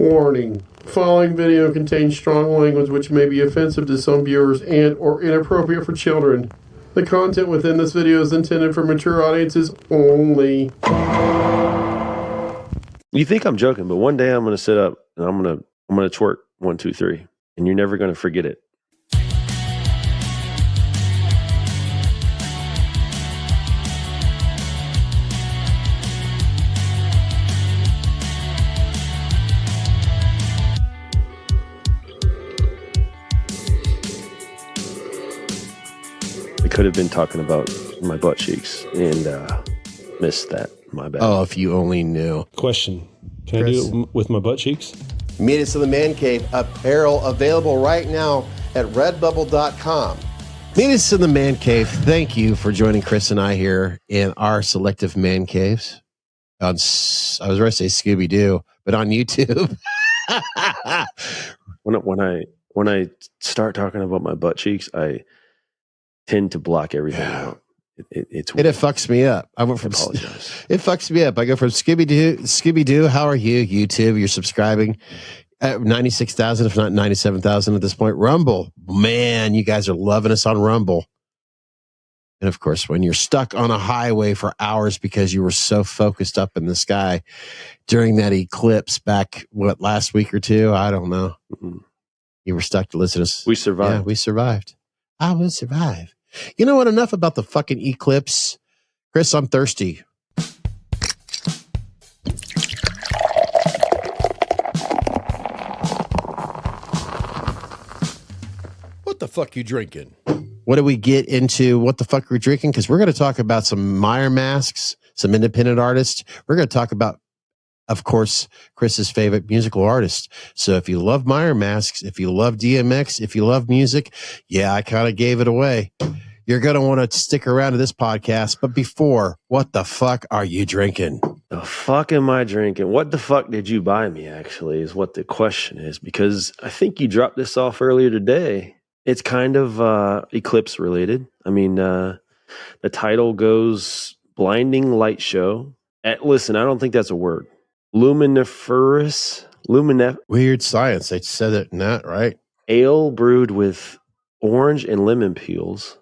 Warning. Following video contains strong language which may be offensive to some viewers and or inappropriate for children. The content within this video is intended for mature audiences only. You think I'm joking, but one day I'm going to sit up and I'm going to twerk 1, 2, 3, and you're never going to forget it. Could have been talking about my butt cheeks and missed that. My bad. Oh, if you only knew. Question. Can Chris, I do it with my butt cheeks? Meet us in the Man Cave. Apparel available right now at redbubble.com. Meet us in the Man Cave. Thank you for joining Chris and I here in our selective man caves. I was ready to say Scooby-Doo, but on YouTube. when I start talking about my butt cheeks, I tend to block everything out. It's weird. It fucks me up. I went from it fucks me up. I go from Scooby-Doo. How are you? YouTube. You're subscribing at 96,000, if not 97,000 at this point. Rumble, man, you guys are loving us on Rumble. And of course, when you're stuck on a highway for hours because you were so focused up in the sky during that eclipse back last week or two, I don't know. Mm-hmm. You were stuck to listen to us. We survived. Yeah, we survived. I will survive. You know what? Enough about the fucking eclipse. Chris, I'm thirsty. What the fuck you drinking? What do we get into? What the fuck we're drinking? Because we're going to talk about some Meyer masks, some independent artists. We're going to talk about, of course, Chris's favorite musical artist. So if you love Meyer masks, if you love DMX, if you love music, yeah, I kind of gave it away. You're going to want to stick around to this podcast. But before, what the fuck are you drinking? The fuck am I drinking? What the fuck did you buy me, actually, is what the question is. Because I think you dropped this off earlier today. It's kind of eclipse related. I mean, the title goes Blinding Light Show. Listen, I don't think that's a word. Luminiferous. Weird science. They said it not right. Ale brewed with orange and lemon peels.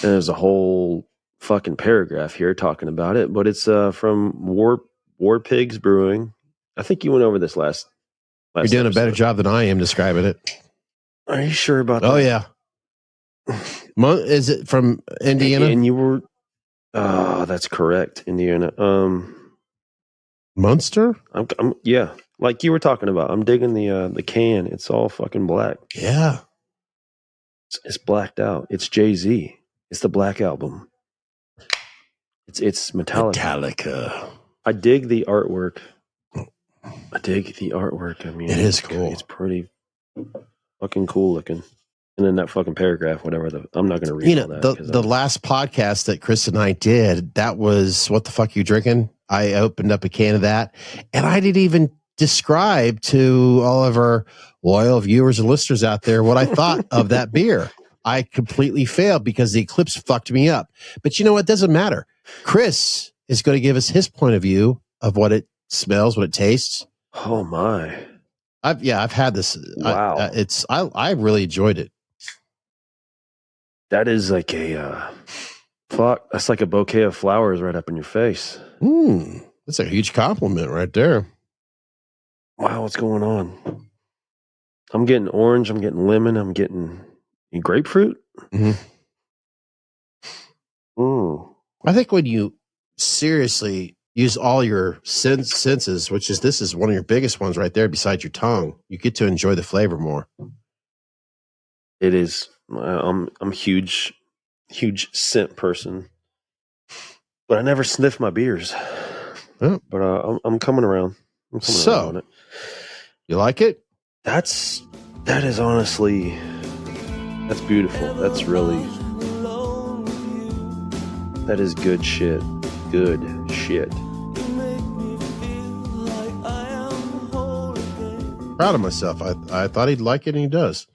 And there's a whole fucking paragraph here talking about it, but it's from War Pigs Brewing. I think you went over this last You're doing episode. A better job than I am describing it. Are you sure about that? Oh, yeah. Is it from Indiana? And you were... that's correct, Indiana. Munster? Yeah, like you were talking about. I'm digging the can. It's all fucking black. Yeah. It's blacked out. It's Jay-Z. It's the Black Album. It's Metallica. I dig the artwork. I mean, it is cool. It's pretty fucking cool looking. And then that fucking paragraph, whatever. I'm not going to read all that. The last podcast that Chris and I did, that was What the Fuck You Drinking? I opened up a can of that, and I didn't even describe to all of our loyal viewers and listeners out there what I thought of that beer. I completely failed because the eclipse fucked me up. But you know what? It doesn't matter. Chris is going to give us his point of view of what it smells, what it tastes. Oh my! I've had this. Wow! I really enjoyed it. That is like a fuck. That's like a bouquet of flowers right up in your face. That's a huge compliment right there. Wow, what's going on? I'm getting orange. I'm getting lemon. I'm getting grapefruit. Mm-hmm. I think when you seriously use all your senses, this is one of your biggest ones right there besides your tongue, you get to enjoy the flavor more. It is. I'm huge scent person, but I never sniff my beers. Oh. But I'm coming around. Around on it. You like it? That is honestly, that's beautiful. That's really, that is good shit. Good shit. Proud of myself. I thought he'd like it, and he does.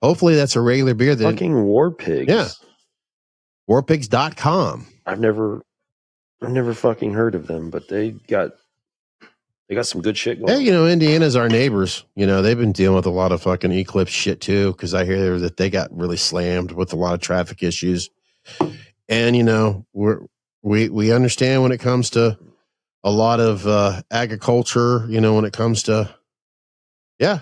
Hopefully that's a regular beer. Fucking War Pigs. Yeah. Warpigs.com. I've never fucking heard of them, but they got They got some good shit going. Hey, Indiana's our neighbors. They've been dealing with a lot of fucking eclipse shit too, because I hear that they got really slammed with a lot of traffic issues. And we understand when it comes to a lot of agriculture. When it comes to, yeah.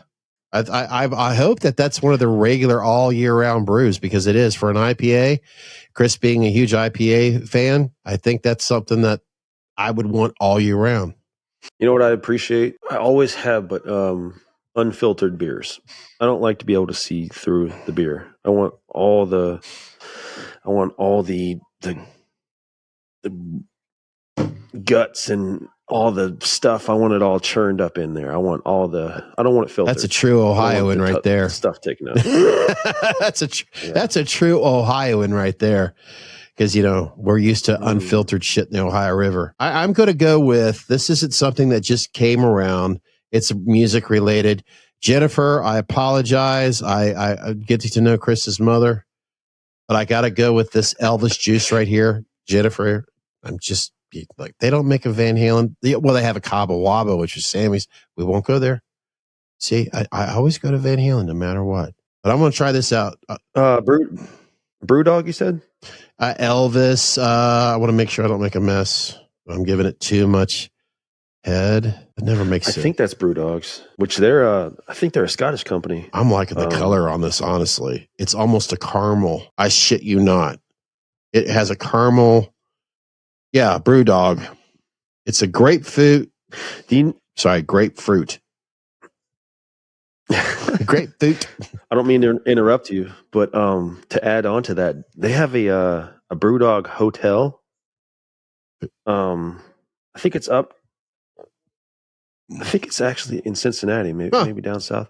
I hope that's one of the regular all year round brews, because it is for an IPA. Chris being a huge IPA fan, I think that's something that I would want all year round. You know what I appreciate? I always have, but unfiltered beers. I don't like to be able to see through the beer. I want all the guts and all the stuff. I want it all churned up in there. I don't want it filtered. That's a true Ohioan right there. Stuff taken out. That's a true Ohioan right there. Because, we're used to unfiltered shit in the Ohio River. I'm going to go with, this isn't something that just came around. It's music related. Jennifer, I apologize. I get to know Chris's mother, but I got to go with this Elvis juice right here. Jennifer, I'm just like, they don't make a Van Halen. Well, they have a Cabo Wabo, which is Sammy's. We won't go there. See, I always go to Van Halen no matter what. But I'm going to try this out. Brewdog, you said? Elvis. I want to make sure I don't make a mess. I'm giving it too much head. It never makes sense. I think that's Brewdogs, which I think they're a Scottish company. I'm liking the color on this, honestly. It's almost a caramel. I shit you not. It has a caramel. Yeah, Brewdog. It's a grapefruit. Grapefruit. Grapefruit. I don't mean to interrupt you, but to add on to that, they have a Brewdog hotel. I think it's up. I think it's actually in Cincinnati, maybe down south.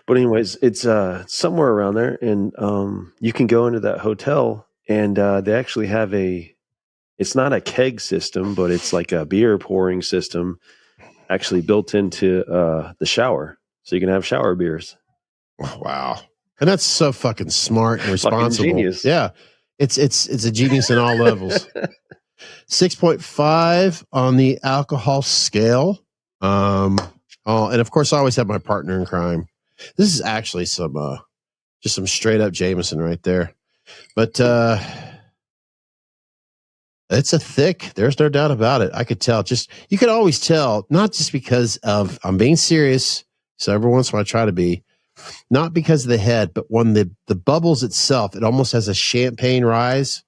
But anyways, it's somewhere around there, and you can go into that hotel, and they actually have it's not a keg system, but it's like a beer pouring system actually built into the shower. So you can have shower beers. Oh, wow. And that's so fucking smart and responsible. Genius. Yeah. It's a genius in all levels. 6.5 on the alcohol scale. And of course I always have my partner in crime. This is actually some straight up Jameson right there. But it's a thick, there's no doubt about it. I could tell, you could always tell, not just because of, I'm being serious. So every once in a while I try to be, not because of the head, but when the bubbles itself, it almost has a champagne rise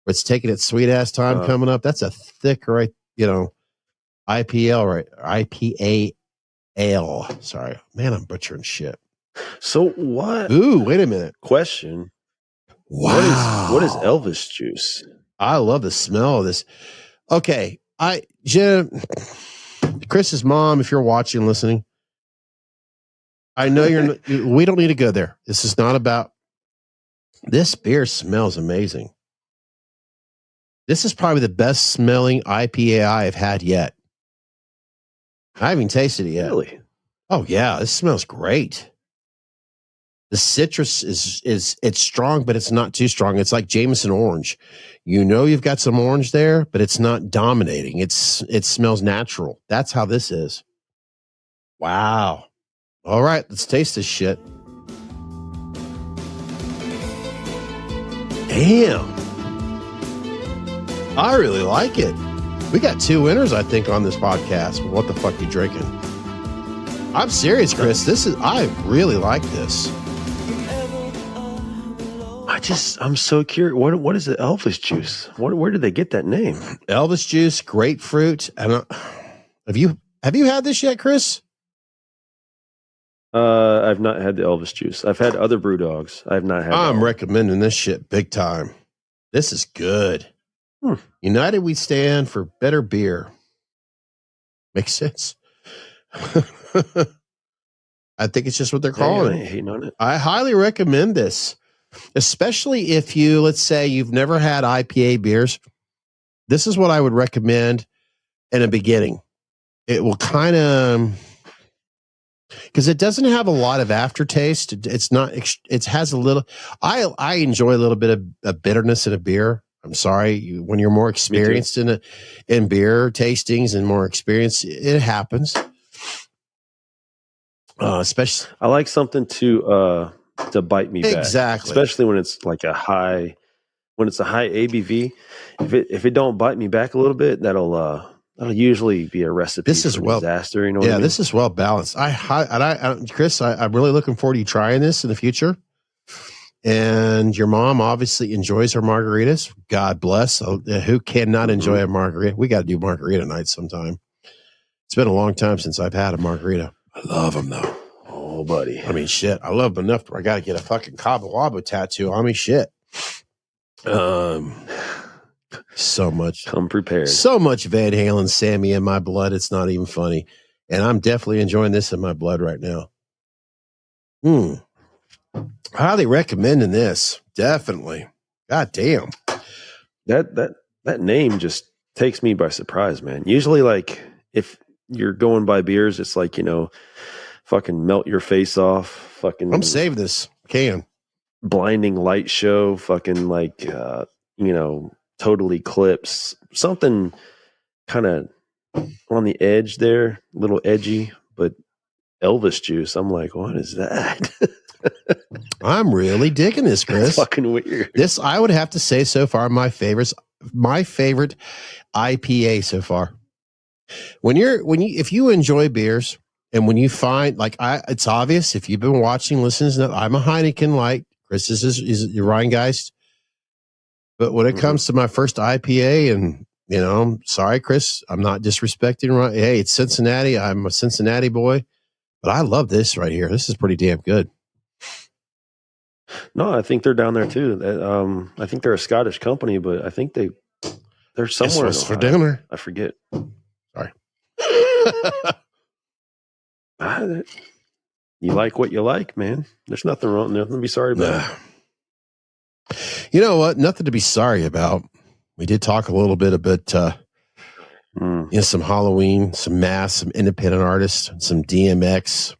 where it's taking its sweet ass time coming up. That's a thick, right? IPL, right? IPA ale. Sorry, man, I'm butchering shit. So what? Ooh, wait a minute. Question. Wow. What is Elvis juice? I love the smell of this. Okay. Jen, Chris's mom, if you're watching, listening, I know we don't need to go there. This is not about, this beer smells amazing. This is probably the best smelling IPA I have had yet. I haven't even tasted it yet. Really? Oh yeah, this smells great. The citrus it's strong, but it's not too strong. It's like Jameson orange. You've got some orange there, but it's not dominating. It smells natural. That's how this is. Wow. All right, let's taste this shit. Damn. I really like it. We got 2 winners, I think, on this podcast. What the fuck you drinking? I'm serious, Chris. I really like this. I'm so curious. What is the Elvis juice? Where did they get that name? Elvis juice, grapefruit. And have you had this yet, Chris? I've not had the Elvis juice. I've had other brew dogs. I've not had. I'm recommending this shit big time. This is good. United we stand for better beer. Makes sense. I think it's just what they're calling it. Hating on it. I highly recommend this, especially if let's say you've never had IPA beers. This is what I would recommend in a beginning. It will kind of, because it doesn't have a lot of aftertaste. It has a little, I enjoy a little bit of bitterness in a beer. I'm sorry, when you're more experienced in beer tastings and more experienced, it happens. Especially, I like something to bite me back. Exactly. Especially when it's like a high ABV. If it don't bite me back a little bit, that'll usually be a recipe This is for well- disaster. You know what I mean? this is well balanced. Chris, I'm really looking forward to you trying this in the future. And your mom obviously enjoys her margaritas. God bless. Who cannot enjoy a margarita? We got to do margarita night sometime. It's been a long time since I've had a margarita. I love them though. Oh, buddy. I mean, shit. I love them enough where I got to get a fucking Cabo Wabo tattoo on me. Shit. So much. Come prepared. So much Van Halen, Sammy in my blood. It's not even funny. And I'm definitely enjoying this in my blood right now. Highly recommending this. Definitely. God damn. That name just takes me by surprise, man. Usually, like, if you're going by beers, it's like, fucking melt your face off. Fucking I'm saving this can. Blinding light show. Fucking like, total eclipse. Something kind of on the edge there, a little edgy, but Elvis juice. I'm like, what is that? I'm really digging this, Chris. It's fucking weird. This, I would have to say, so far, my favorite IPA so far. If you enjoy beers and when you find, it's obvious if you've been watching, listening, I'm a Heineken light. Chris is your Rheingeist. But when it comes to my first IPA, and sorry, Chris, I'm not disrespecting. Hey, it's Cincinnati. I'm a Cincinnati boy, but I love this right here. This is pretty damn good. No, I think they're down there too. I think they're a Scottish company, but I think they're somewhere. What's for dinner? I forget. Sorry. You like what you like, man. There's nothing wrong. Nothing to be sorry about. You know what? Nothing to be sorry about. We did talk a little bit about some Halloween, some Mass, some independent artists, some DMX.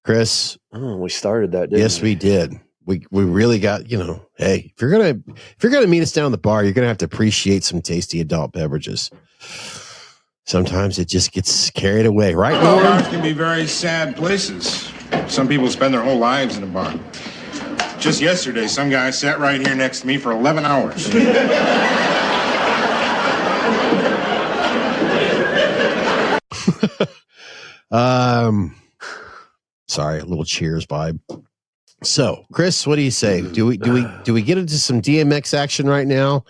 Chris, we started that. Didn't yes, we did. We really got, hey, if you're gonna meet us down the bar, you're gonna have to appreciate some tasty adult beverages. Sometimes it just gets carried away, right? Well, bars can be very sad places. Some people spend their whole lives in a bar. Just yesterday, some guy sat right here next to me for 11 hours. Sorry, a little Cheers vibe. So, Chris, what do you say? Do we get into some DMX action right now,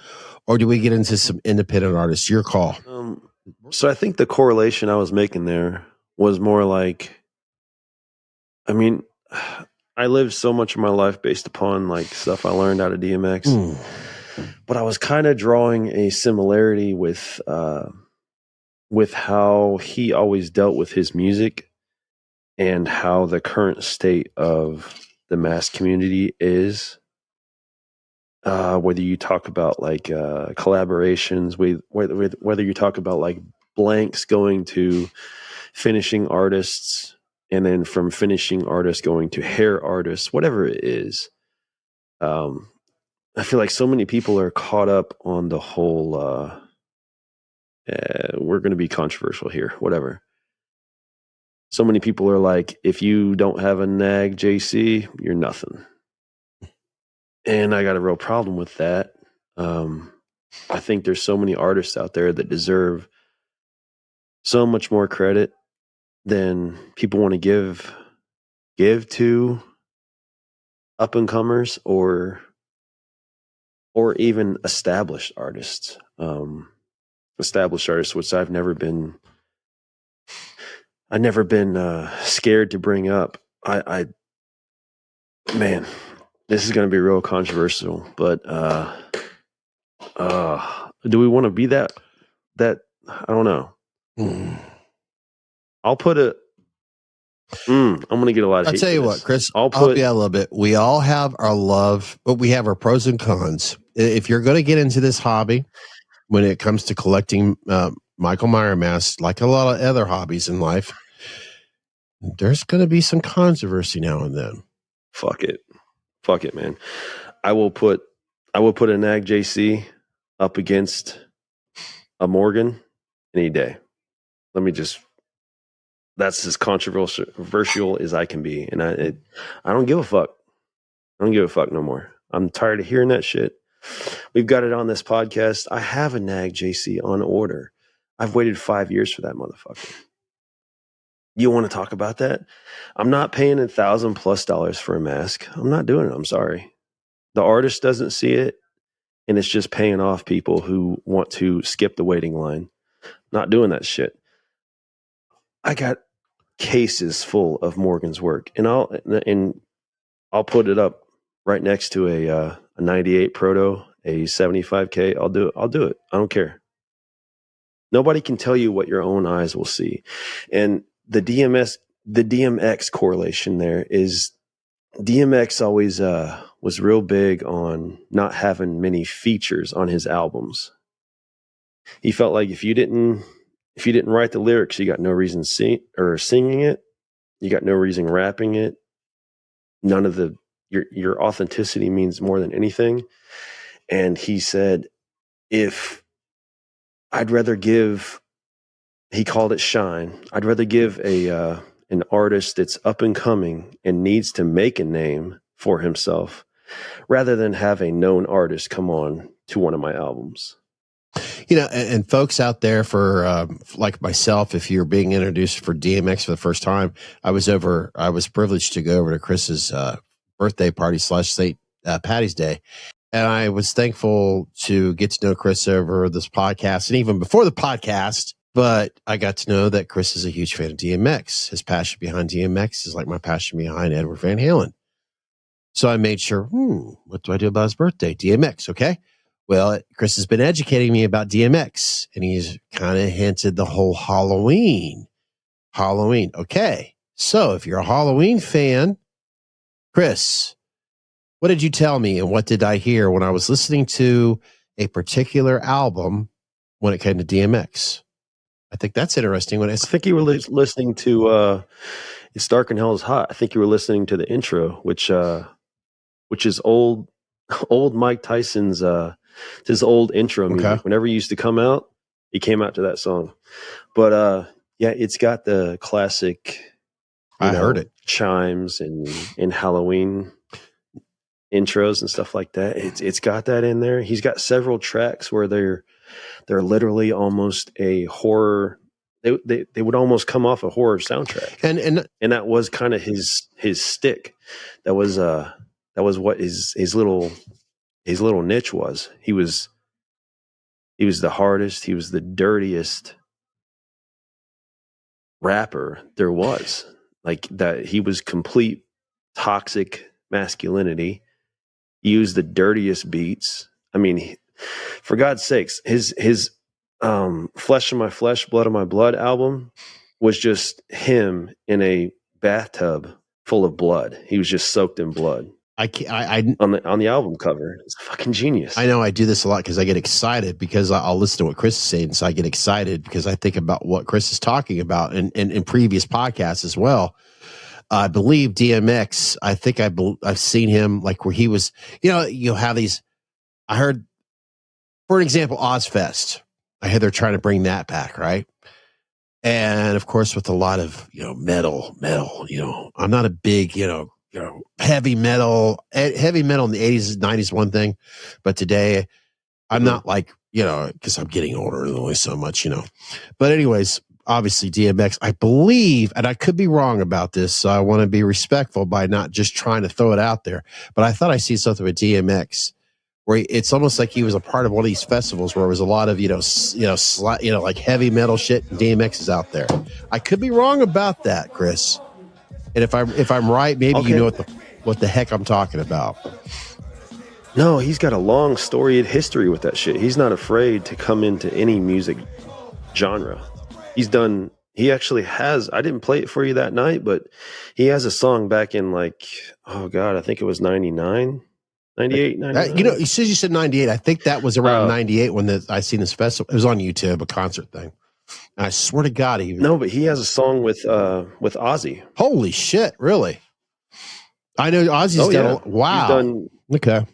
or do we get into some independent artists? Your call. So I think the correlation I was making there was more like, I mean, I lived so much of my life based upon like stuff I learned out of DMX, but I was kind of drawing a similarity with how he always dealt with his music and how the current state of the mass community is. Whether you talk about like collaborations, whether you talk about like blanks going to finishing artists, and then from finishing artists going to hair artists, whatever it is. I feel like so many people are caught up on the whole, we're going to be controversial here, whatever. So many people are like, if you don't have a Nag JC, you're nothing. And I got a real problem with that. I think there's so many artists out there that deserve so much more credit than people want to give to up and comers or even established artists. Established artists, which I've never been scared to bring up. Man, this is going to be real controversial, but do we want to be that? I don't know. I'll put it. I'm going to get a lot of hate. I'll tell you what, Chris. I'll help you out a little bit. We all have our love, but we have our pros and cons. If you're going to get into this hobby, when it comes to collecting Michael Myers masks, like a lot of other hobbies in life, there's going to be some controversy now and then. Fuck it, man. I will put a Nag JC up against a Morgan any day. Let me just that's as controversial as I can be. And I don't give a fuck. I don't give a fuck no more. I'm tired of hearing that shit. We've got it on this podcast. I have a Nag JC on order. I've waited 5 years for that motherfucker. You want to talk about that? I'm not paying $1,000+ for a mask. I'm not doing it. I'm sorry. The artist doesn't see it, and it's just paying off people who want to skip the waiting line. Not doing that shit. I got cases full of Morgan's work, and I'll put it up right next to a 98 Proto, a 75K. I'll do it. I don't care. Nobody can tell you what your own eyes will see. And the DMX correlation there is DMX always was real big on not having many features on his albums. He felt like if you didn't write the lyrics, you got no reason singing it. You got no reason rapping it. None of your authenticity means more than anything. And he said, if I'd rather give, he called it shine. I'd rather give an artist that's up and coming and needs to make a name for himself rather than have a known artist come on to one of my albums. You know, and folks out there for like myself, if you're being introduced for DMX for the first time, I was privileged to go over to Chris's birthday party / St. Patty's Day. And I was thankful to get to know Chris over this podcast and even before the podcast. But I got to know that Chris is a huge fan of DMX. His passion behind DMX is like my passion behind Edward Van Halen. So I made sure, what do I do about his birthday? DMX, okay? Well, Chris has been educating me about DMX, and he's kind of hinted the whole Halloween. Okay. So if you're a Halloween fan, Chris, what did you tell me and what did I hear when I was listening to a particular album when it came to DMX? I think that's interesting. I think you were listening to It's Dark and Hell is Hot. I think you were listening to the intro, which is old Mike Tyson's his old intro music. Okay. Whenever he used to come out, he came out to that song. But yeah, it's got the classic heard it. Chimes and Halloween intros and stuff like that. It's got that in there. He's got several tracks where they're literally almost a horror. They would almost come off a horror soundtrack, and that was kind of his stick. That was what his little niche was. He was the hardest. He was the dirtiest rapper there was. Like that, he was complete toxic masculinity. He used the dirtiest beats. I mean, for God's sakes, his Flesh of My Flesh, Blood of My Blood album was just him in a bathtub full of blood. He was just soaked in blood. On the album cover. It's fucking genius. I know I do this a lot because I get excited because I'll listen to what Chris is saying. So I get excited because I think about what Chris is talking about in previous podcasts as well. I believe DMX, I think I've seen him like where he was, you'll have these, I heard, for an example, Ozfest. I hear they're trying to bring that back, right? And of course, with a lot of, metal, I'm not a big, heavy metal in the 80s, 90s, one thing. But today I'm not like, because I'm getting older and only so much, But anyways, obviously DMX, I believe, and I could be wrong about this, so I want to be respectful by not just trying to throw it out there. But I thought I see something with DMX where it's almost like he was a part of one of these festivals where it was a lot of, like heavy metal shit, and DMX is out there. I could be wrong about that, Chris. And if I'm right, maybe okay. You know what the heck I'm talking about. No, he's got a long storied history with that shit. He's not afraid to come into any music genre. He actually has, I didn't play it for you that night, but he has a song back in like, oh God, I think it was 99, 98, 99. You said 98. I think that was around 98 when I seen this festival. It was on YouTube, a concert thing. And I swear to God, no, but he has a song with Ozzy. Holy shit! Really? I know Ozzy's done. Wow. He's done, okay.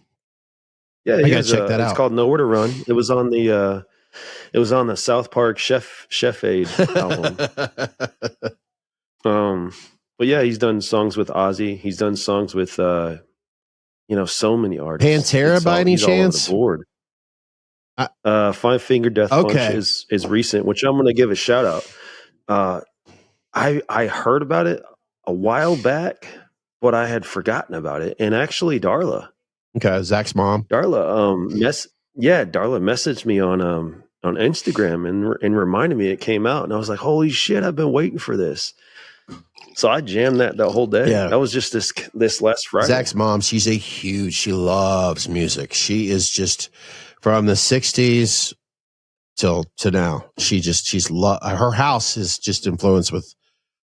Yeah, I gotta check that out. It's called Nowhere to Run. It was on the South Park Chef Aid album. But yeah, he's done songs with Ozzy. He's done songs with so many artists. Pantera by any he's chance? All over the board. Five Finger Death Punch is recent, which I'm going to give a shout out. I heard about it a while back, but I had forgotten about it. And actually, Darla, Zach's mom, Darla messaged me on Instagram and reminded me it came out, and I was like, holy shit, I've been waiting for this. So I jammed that whole day. Yeah. That was just this last Friday. Zach's mom, she loves music. She is just from the 60s to now. Her house is just influenced with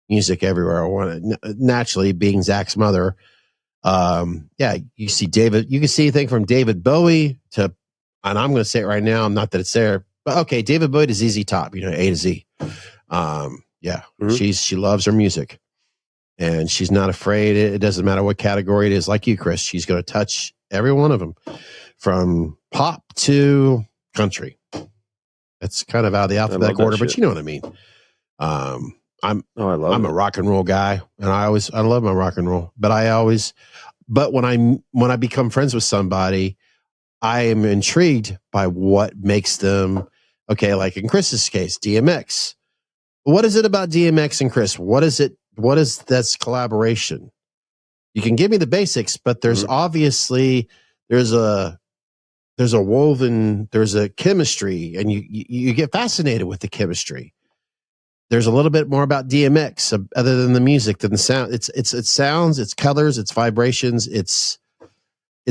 music everywhere. Naturally, being Zach's mother, you see David. You can see anything from David Bowie to, and I'm going to say it right now. Not that it's there, but okay, David Bowie to ZZ Top. A to Z. She loves her music, and she's not afraid. It doesn't matter what category it is. Like you, Chris, she's going to touch every one of them, from pop to country. That's kind of out of the alphabetical order, but you know what I mean. I'm a rock and roll guy, and I love my rock and roll. But when I become friends with somebody, I am intrigued by what makes them okay. Like in Chris's case, DMX. What is it about DMX and Chris? What is it? What is this collaboration? You can give me the basics, but there's obviously there's a chemistry, and you get fascinated with the chemistry. There's a little bit more about DMX other than the music, than the sound. It's sounds, it's colors, it's vibrations, it's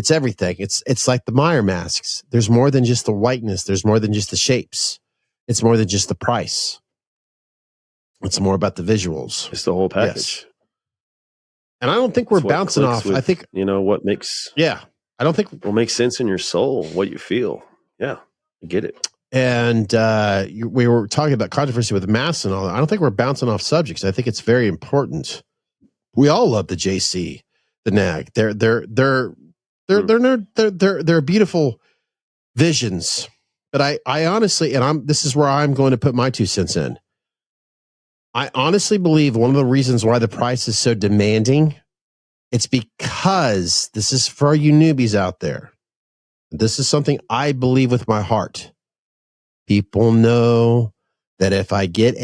everything. It's like the Meyer masks. There's more than just the whiteness. There's more than just the shapes. It's more than just the price. It's more about the visuals. It's the whole package. Yes. And I don't think we're bouncing off. I think what makes. Yeah, I don't think what makes sense in your soul, what you feel. Yeah, I get it. And we were talking about controversy with the masks and all that. I don't think we're bouncing off subjects. I think it's very important. We all love the JC, the Nag. They're beautiful visions. But I honestly, and this is where I'm going to put my 2 cents in. I honestly believe one of the reasons why the price is so demanding, it's because, this is for you newbies out there. This is something I believe with my heart. People know that if I get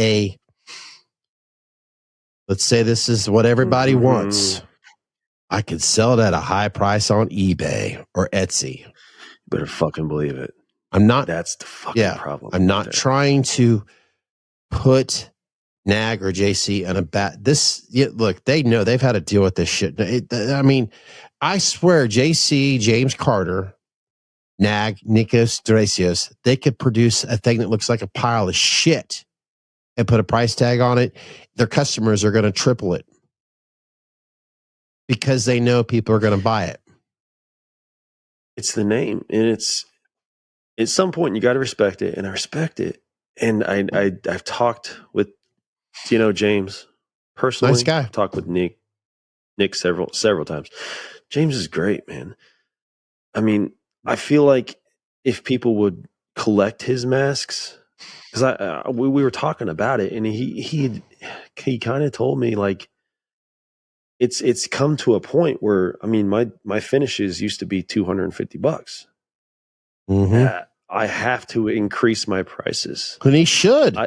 let's say this is what everybody wants, I could sell it at a high price on eBay or Etsy. You better fucking believe it. That's the fucking problem. I'm not trying to put Nag or JC on a bat. Look, they know they've had to deal with this shit. I swear, JC, James Carter, Nag, Nikos Nag, they could produce a thing that looks like a pile of shit and put a price tag on it. Their customers are going to triple it because they know people are going to buy it. It's the name, and it's at some point you got to respect it, and I respect it. And I've talked with James personally. Nice guy. I've talked with Nick several times. James is great, man. I mean, I feel like if people would collect his masks, because we were talking about it, and he kind of told me like it's come to a point where, I mean, my finishes used to be $250. I have to increase my prices, and he should.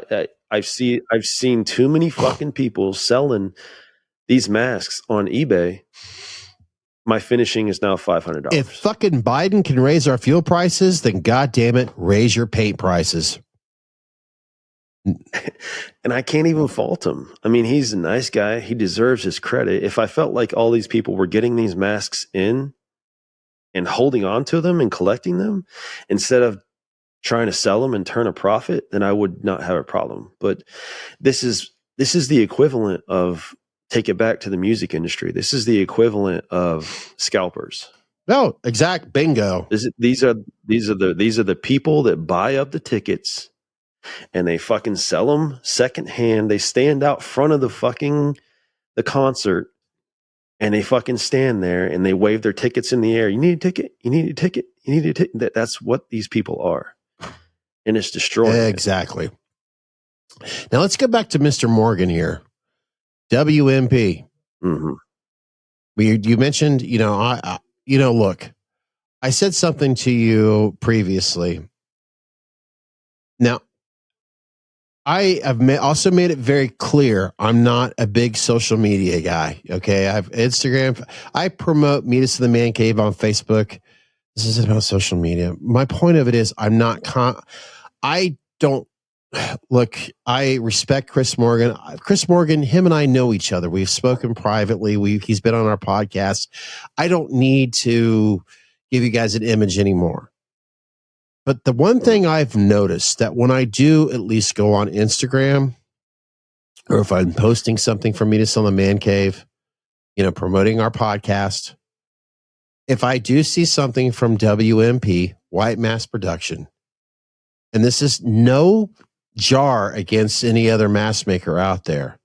I've seen too many fucking people selling these masks on eBay. My finishing is now $500. If fucking Biden can raise our fuel prices, then goddamn it, raise your paint prices. And I can't even fault him. I mean, he's a nice guy. He deserves his credit. If I felt like all these people were getting these masks in and holding on to them and collecting them instead of trying to sell them and turn a profit, then I would not have a problem. But this is the equivalent of, take it back to the music industry. This is the equivalent of scalpers. No, exact bingo. These are the people that buy up the tickets and they fucking sell them secondhand. They stand out front of the concert and they fucking stand there and they wave their tickets in the air. You need a ticket. You need a ticket. You need a ticket. That's what these people are. And it's destroying. Exactly. Now let's go back to Mr. Morgan here. WMP. Mm-hmm. You mentioned, look, I said something to you previously. Now, I have also made it very clear I'm not a big social media guy. Okay, I have Instagram. I promote Meet Us in the Man Cave on Facebook. This isn't about social media. My point of it is I'm not. I don't look. I respect Chris Morgan. Chris Morgan, him and I know each other. We've spoken privately. He's been on our podcast. I don't need to give you guys an image anymore. But the one thing I've noticed that when I do at least go on Instagram, or if I'm posting something for Meet Us on the Man Cave, promoting our podcast, if I do see something from WMP, White Mass Production, and this is no jar against any other mask maker out there,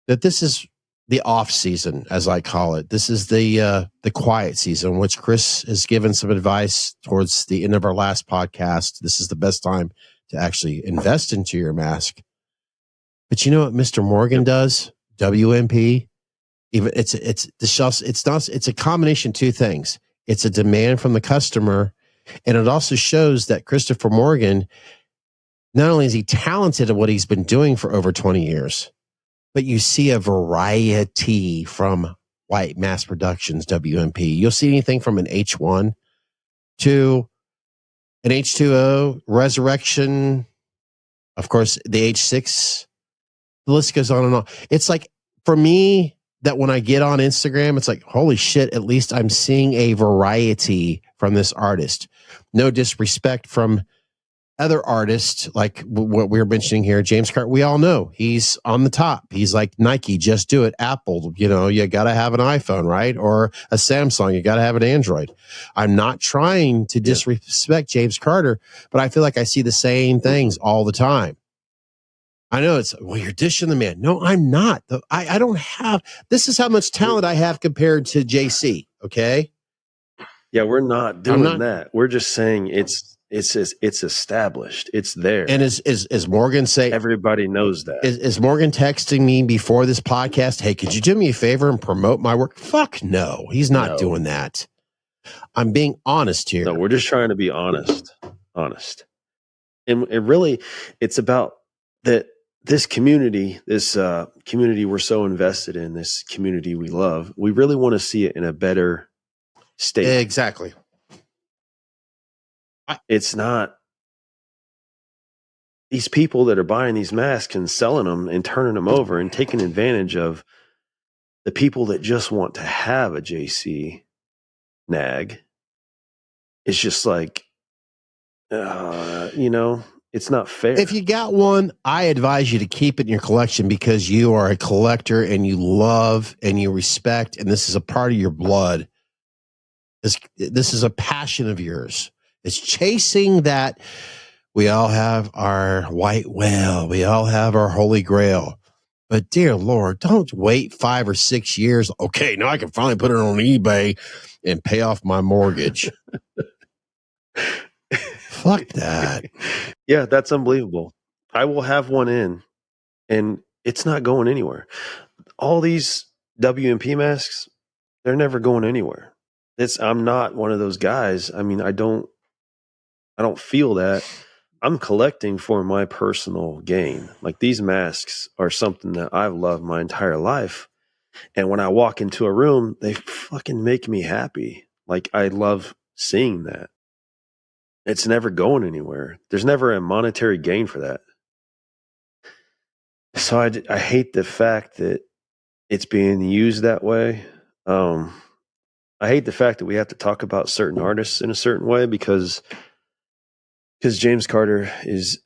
that this is the off season, as I call it. This is the quiet season, which Chris has given some advice towards the end of our last podcast. This is the best time to actually invest into your mask. But you know what Mr. Morgan does? WMP, even it's a combination of two things. It's a demand from the customer, and it also shows that Christopher Morgan, not only is he talented at what he's been doing for over 20 years, but you see a variety from White Mass Productions, WMP. You'll see anything from an H1 to an H2O, Resurrection, of course, the H6. The list goes on and on. It's like, for me, that when I get on Instagram, it's like, holy shit, at least I'm seeing a variety from this artist. No disrespect from other artists, like what we were mentioning here, James Carter. We all know he's on the top. He's like Nike, just do it. Apple, you got to have an iPhone, right? Or a Samsung, you got to have an Android. I'm not trying to disrespect James Carter, but I feel like I see the same things all the time. I know you're dishing the man. No, I'm not. I don't have, this is how much talent I have compared to JC. Okay. Yeah, we're not doing that. We're just saying it's established. It's there. And is Morgan saying, everybody knows that? Is Morgan texting me before this podcast? Hey, could you do me a favor and promote my work? Fuck no. He's not doing that. I'm being honest here. No, we're just trying to be honest. And it really, it's about that. This community we're so invested in, this community we love, we really want to see it in a better state. Exactly. It's not these people that are buying these masks and selling them and turning them over and taking advantage of the people that just want to have a JC Nag. It's just like, it's not fair. If you got one, I advise you to keep it in your collection because you are a collector and you love and you respect, and this is a part of your blood. This is a passion of yours. It's chasing that. We all have our white whale. We all have our holy grail. But dear Lord, don't wait 5 or 6 years. Okay, now I can finally put it on eBay and pay off my mortgage. Fuck that. Yeah, that's unbelievable. I will have one in, and it's not going anywhere. All these WMP masks, they're never going anywhere. I'm not one of those guys. I mean, I don't feel that. I'm collecting for my personal gain. Like, these masks are something that I've loved my entire life. And when I walk into a room, they fucking make me happy. Like, I love seeing that. It's never going anywhere. There's never a monetary gain for that. So I hate the fact that it's being used that way. I hate the fact that we have to talk about certain artists in a certain way because James Carter is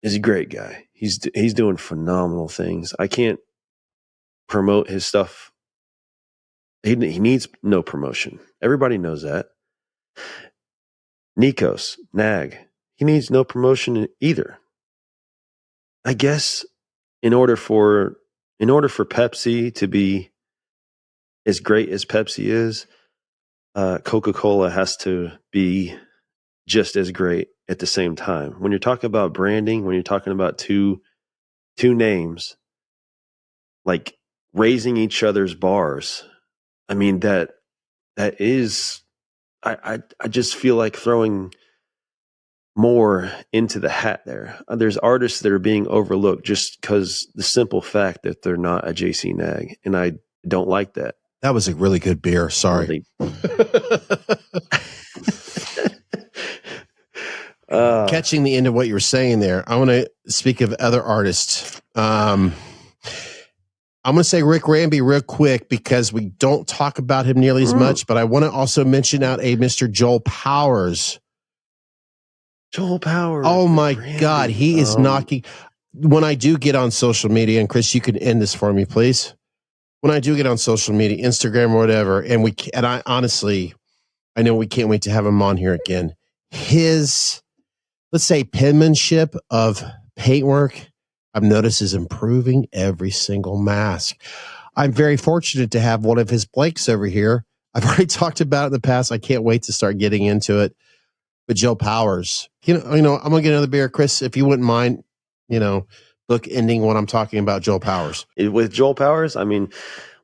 a great guy. He's doing phenomenal things. I can't promote his stuff. He needs no promotion. Everybody knows that. Nikos Nag, he needs no promotion either. I guess in order for Pepsi to be as great as Pepsi is, Coca-Cola has to be just as great at the same time. When you're talking about branding, when you're talking about two names, like raising each other's bars. I mean, that is, I just feel like throwing more into the hat there. There's artists that are being overlooked just because the simple fact that they're not a JC Nag, and I don't like that. That was a really good beer. Sorry. Catching the end of what you were saying there, I want to speak of other artists. I'm going to say Rick Ramby real quick because we don't talk about him nearly as much, but I want to also mention out a Mr. Joel Powers. Joel Powers. Oh my God. He is knocking. When I do get on social media, and Chris, you can end this for me, please. When I do get on social media, Instagram or whatever, and I honestly, I know we can't wait to have him on here again. His, let's say, penmanship of paintwork, I've noticed is improving every single mask. I'm very fortunate to have one of his blanks over here. I've already talked about it in the past. I can't wait to start getting into it. But Joe Powers, you know, I'm gonna get another beer, Chris, if you wouldn't mind, book ending when I'm talking about Joel Powers. With Joel Powers, I mean,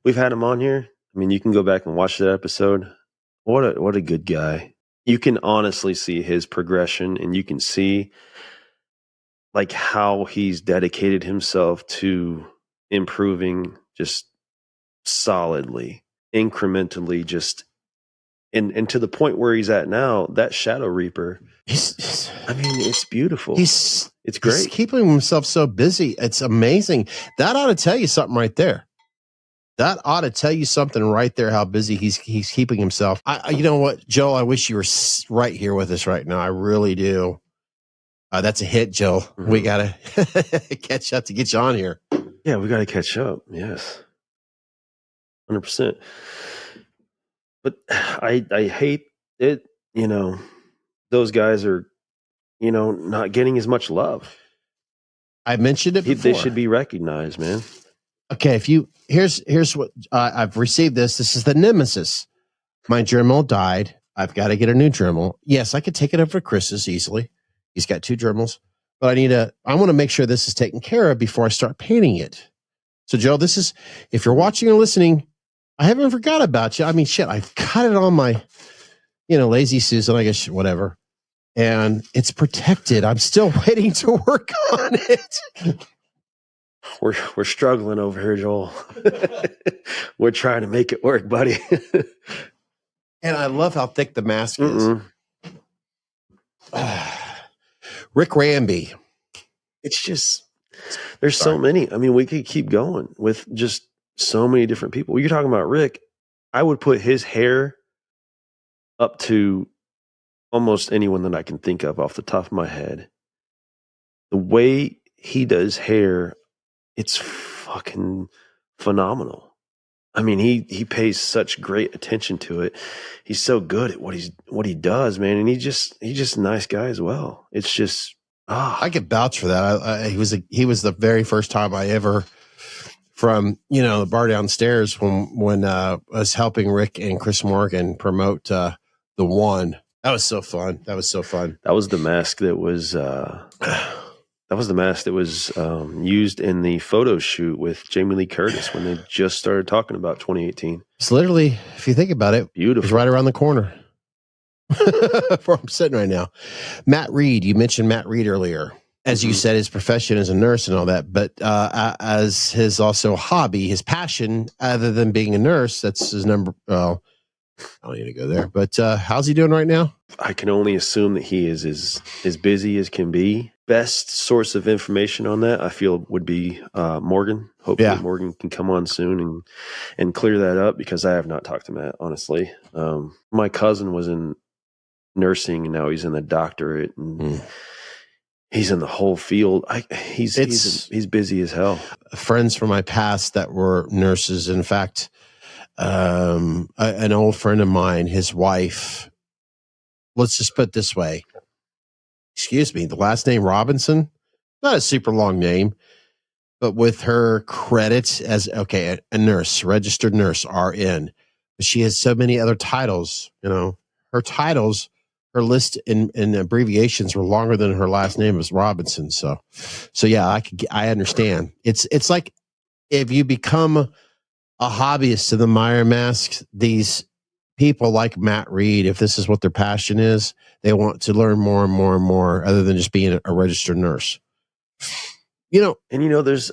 we've had him on here. I mean, you can go back and watch that episode. What a good guy. You can honestly see his progression, and you can see like how he's dedicated himself to improving just solidly, incrementally, just and to the point where he's at now, that Shadow Reaper. I mean, it's beautiful. It's great. He's keeping himself so busy. It's amazing. That ought to tell you something right there. That ought to tell you something right there, how busy he's keeping himself. You know what, Joe? I wish you were right here with us right now. I really do. That's a hit, Joe. Mm-hmm. We got to catch up to get you on here. Yeah, we got to catch up. Yes. 100%. But I hate it. Those guys are, not getting as much love. I mentioned it before. They should be recognized, man. Okay, here's what I've received. This is the Nemesis. My Dremel died. I've got to get a new Dremel. Yes, I could take it up for Chris's easily. He's got 2 Dremels, but I want to make sure this is taken care of before I start painting it. So, Joe, this is, if you're watching or listening, I haven't forgot about you. I mean, shit, I've got it on my, Lazy Susan, I guess, whatever. And it's protected. I'm still waiting to work on it. We're struggling over here, Joel. We're trying to make it work, buddy. And I love how thick the mask is. Rick Ramby. It's just, there's so many. I mean, we could keep going with just so many different people. You're talking about Rick. I would put his hair up to almost anyone that I can think of off the top of my head. The way he does hair, it's fucking phenomenal. I mean, he pays such great attention to it. He's so good at what he does, man. And he's just a nice guy as well. It's just, I could vouch for that. He was the very first time I ever, from, the bar downstairs when I was helping Rick and Chris Morgan promote, the One. That was so fun. That was the mask that was, used in the photo shoot with Jamie Lee Curtis when they just started talking about 2018. It's literally, if you think about it, beautiful. It's right around the corner where I'm sitting right now. Matt Reed, you mentioned Matt Reed earlier. As you said, his profession is a nurse and all that, but as his also hobby, his passion, other than being a nurse, that's his number. Well, I don't need to go there, but how's he doing right now? I can only assume that he is as busy as can be. Best source of information on that, I feel, would be Morgan. Hopefully Morgan can come on soon and clear that up, because I have not talked to Matt, honestly. My cousin was in nursing, and now he's in the doctorate, and he's in the whole field. He's busy as hell. Friends from my past that were nurses, in fact, an old friend of mine, his wife, let's just put it this way. Excuse me, the last name Robinson, not a super long name, but with her credits as, a nurse, registered nurse, RN. But she has so many other titles, her titles, her list in abbreviations were longer than her last name was Robinson. So yeah, I understand. It's like if you become a hobbyist to the Meyer masks, these people like Matt Reed, if this is what their passion is, they want to learn more and more and more other than just being a registered nurse. You know, And there's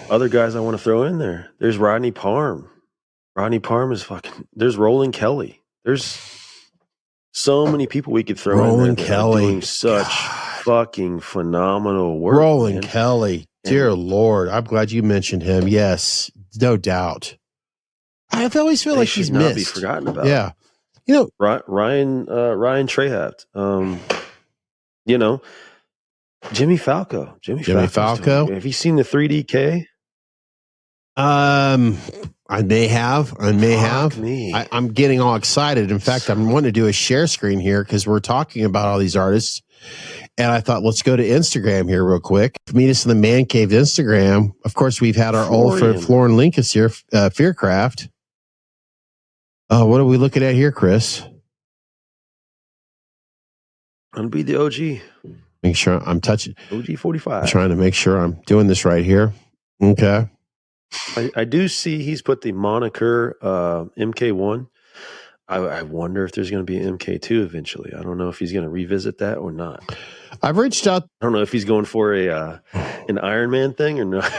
other guys I want to throw in there. There's Rodney Palm. Rodney Palm is fucking. There's Roland Kelly. There's so many people we could throw Roland in there Kelly, doing such fucking phenomenal work. Roland man. Kelly, dear Lord, I'm glad you mentioned him. Yes, no doubt. I always feel They like should he's not missed. be forgotten about. Yeah, you know, Ryan Trahaft. Jimmy Falco. Jimmy Falco. Have you seen the 3DK? I may have. Me. I'm getting all excited. In fact, I'm wanting to do a share screen here because we're talking about all these artists. And I thought, let's go to Instagram here real quick. Meet us in the Man Cave Instagram. Of course, we've had our old friend Florin Linkus here, Fearcraft. What are we looking at here, Chris? I'm gonna be the OG. Make sure I'm touching. OG 45. I'm trying to make sure I'm doing this right here. Okay. I do see he's put the moniker MK1. I wonder if there's going to be an MK2 eventually. I don't know if he's going to revisit that or not. I've reached out. I don't know if he's going for an Iron Man thing or not.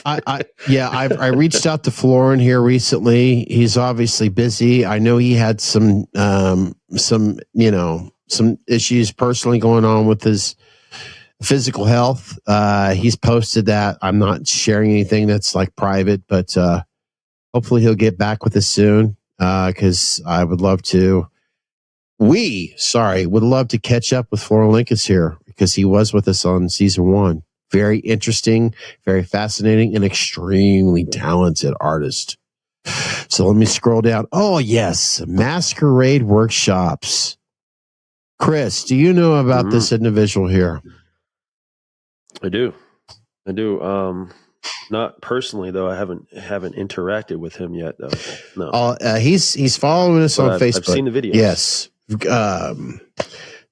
I reached out to Florin here recently. He's obviously busy. I know he had some issues personally going on with his physical health. He's posted that. I'm not sharing anything that's like private, but hopefully he'll get back with us soon. Because I would love to. Would love to catch up with Florin Linkus here because he was with us on season 1. Very interesting, very fascinating, and extremely talented artist. So let me scroll down. Oh yes, Masquerade Workshops. Chris, do you know about this individual here? I do. Not personally though. I haven't interacted with him yet though. No. He's following us on Facebook. I've seen the videos. Yes.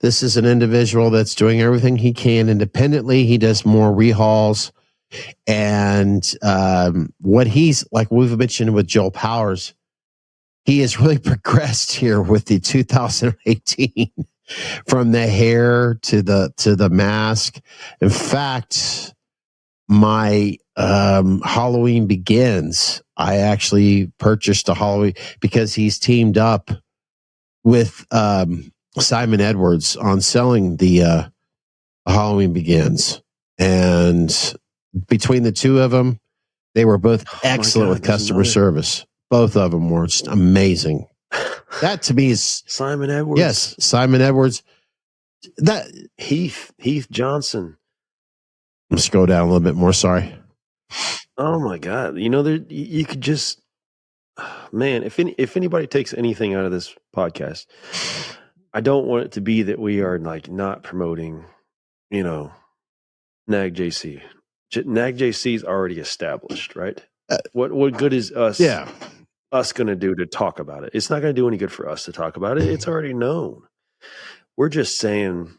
This is an individual that's doing everything he can independently. He does more rehauls, and what he's like we've mentioned with Joel Powers, he has really progressed here with the 2018 from the hair to the mask. In fact, my Halloween Begins, I actually purchased a Halloween because he's teamed up with Simon Edwards on selling the Halloween Begins, and between the two of them, they were both excellent with customer service. Both of them were just amazing. That to me is Simon Edwards. Yes, Simon Edwards. That Heath Johnson. Let's go down a little bit more. Sorry. Oh my God! You could just, man. If anybody takes anything out of this podcast, I don't want it to be that we are like not promoting, Nag JC. Nag JC is already established, right? What good is us? Yeah. Us going to do to talk about it? It's not going to do any good for us to talk about it. It's already known. We're just saying,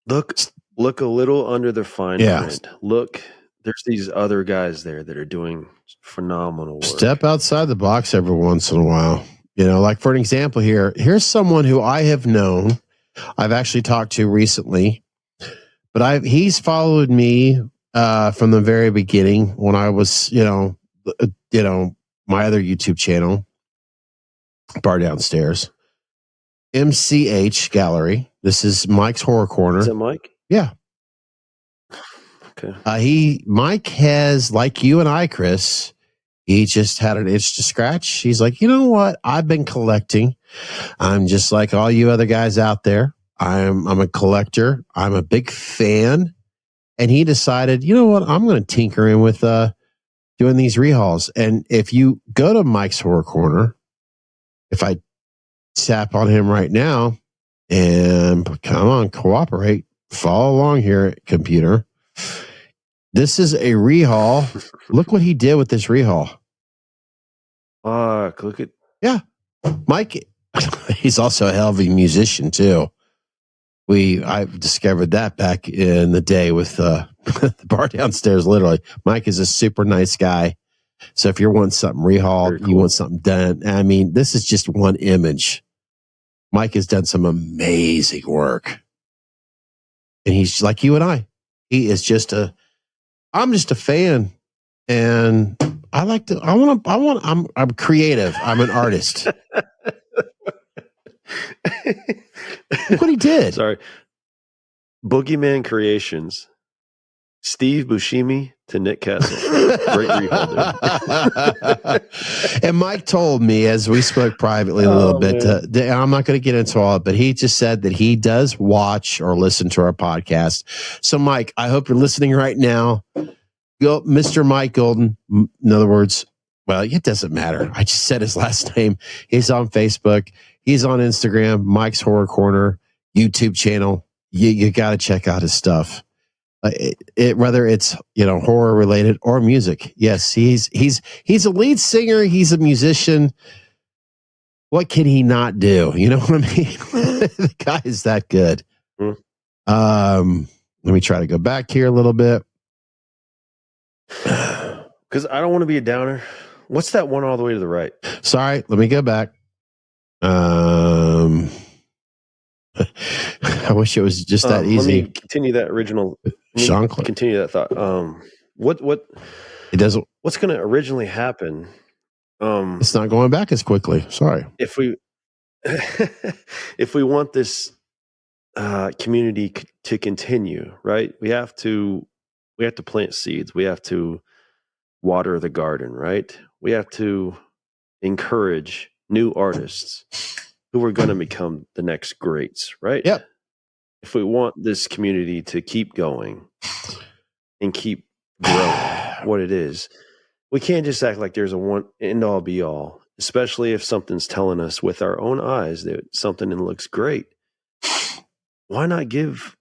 look a little under the fine print. Look, there's these other guys there that are doing phenomenal work. Step outside the box every once in a while. Like for an example here's someone who I have known, I've actually talked to recently, but he's followed me from the very beginning when I was, my other YouTube channel, Bar Downstairs, MCH Gallery. This is Mike's Horror Corner. Is that Mike? Yeah. Okay. Mike has, like you and I, Chris, he just had an itch to scratch. He's like, you know what? I've been collecting. I'm just like all you other guys out there. I'm a collector. I'm a big fan. And he decided, you know what? I'm going to tinker in with doing these rehauls. And if you go to Mike's Horror Corner, if I tap on him right now and come on, cooperate, follow along here, computer. This is a rehaul. Look what he did with this rehaul. Look at Mike. He's also a hell of a musician too. I discovered that back in the day with the bar downstairs. Literally, Mike is a super nice guy. So if you're wanting something rehauled, Cool. you want something done. I mean, this is just one image. Mike has done some amazing work, and he's like you and I. He is just I'm just a fan, and I'm creative. I'm an artist. Look what he did. Sorry. Boogeyman Creations. Steve Buscemi to Nick Castle. Great reholder. And Mike told me, as we spoke privately a little bit, I'm not going to get into all of it, but he just said that he does watch or listen to our podcast. So, Mike, I hope you're listening right now. Go, Mr. Mike Golden. In other words, well, it doesn't matter. I just said his last name. He's on Facebook. He's on Instagram. Mike's Horror Corner YouTube channel. You got to check out his stuff. Whether it's horror related or music. Yes, he's a lead singer. He's a musician. What can he not do? You know what I mean? The guy is that good. Let me try to go back here a little bit. Because I don't want to be a downer. What's that one all the way to the right? Sorry, let me go back. I wish it was just that easy. Let me continue that original. Continue that thought. What it doesn't. What's going to originally happen? It's not going back as quickly. Sorry. If we want this community to continue, right? We have to plant seeds. We have to water the garden, right? We have to encourage new artists who are going to become the next greats, right? Yep. If we want this community to keep going and keep growing what it is, we can't just act like there's a one end all be all, especially if something's telling us with our own eyes that something looks great. Why not give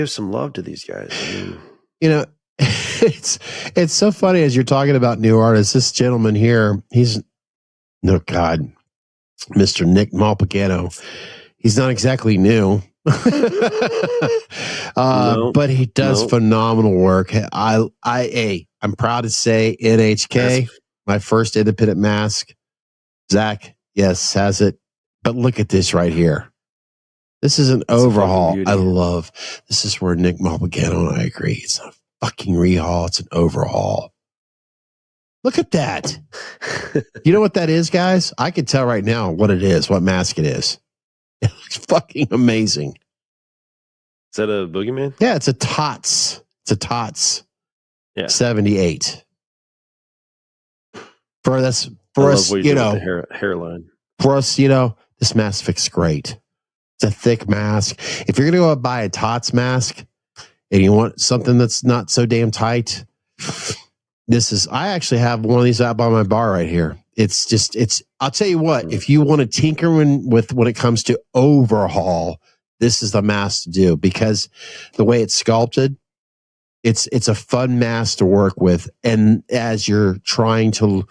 some love to these guys? I mean, it's so funny as you're talking about new artists. This gentleman here, Mr. Nick Malpagano. He's not exactly new, but he does phenomenal work. I'm proud to say NHK, my first independent mask. Zach, yes, has it. But look at this right here. This is an overhaul. I love this. Is where Nick Malpagano and I agree. It's not a fucking rehaul. It's an overhaul. Look at that. You know what that is, guys? I can tell right now what it is, what mask it is. It looks fucking amazing. Is that a boogeyman? Yeah, it's a Tots. It's a Tots. Yeah. 78. For us, the hairline. For us, this mask fits great. It's a thick mask. If you're going to go buy a Tots mask and you want something that's not so damn tight, I actually have one of these out by my bar right here. I'll tell you what, if you want to tinker with when it comes to overhaul, this is the mask to do, because the way it's sculpted, it's a fun mask to work with. And as you're trying to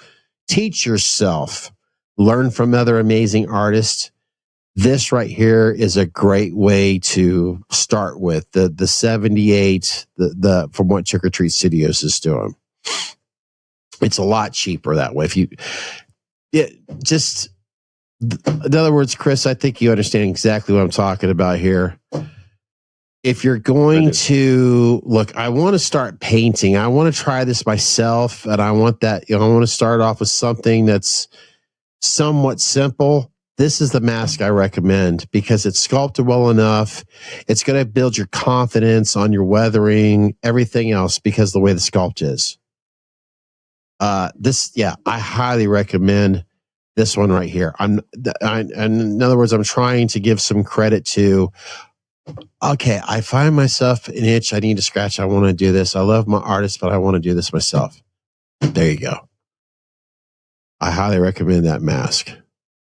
teach yourself, learn from other amazing artists, this right here is a great way to start with. The 78, from what Trick or Treat Studios is doing. It's a lot cheaper that way. In other words, Chris, I think you understand exactly what I'm talking about here. If you're going to look, I want to start painting. I want to try this myself, and I want that. I want to start off with something that's somewhat simple. This is the mask I recommend because it's sculpted well enough. It's going to build your confidence on your weathering, everything else, because of the way the sculpt is. I highly recommend this one right here. In other words, I'm trying to give some credit to, okay, I find myself an itch. I need to scratch. I want to do this. I love my artist, but I want to do this myself. There you go. I highly recommend that mask.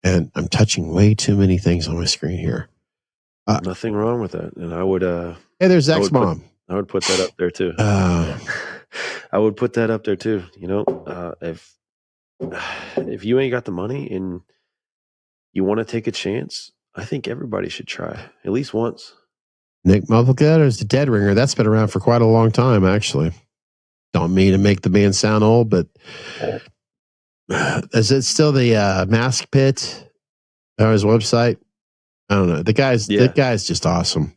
And I'm touching way too many things on my screen here. Nothing wrong with that. And I would, hey, there's Zach's mom. I would put that up there too. I would put that up there too. If you ain't got the money and you want to take a chance, I think everybody should try at least once. Nick Mufflegut is the Dead Ringer. That's been around for quite a long time, actually. Don't mean to make the band sound old, but is it still the Mask Pit on his website? I don't know. The guy's just awesome.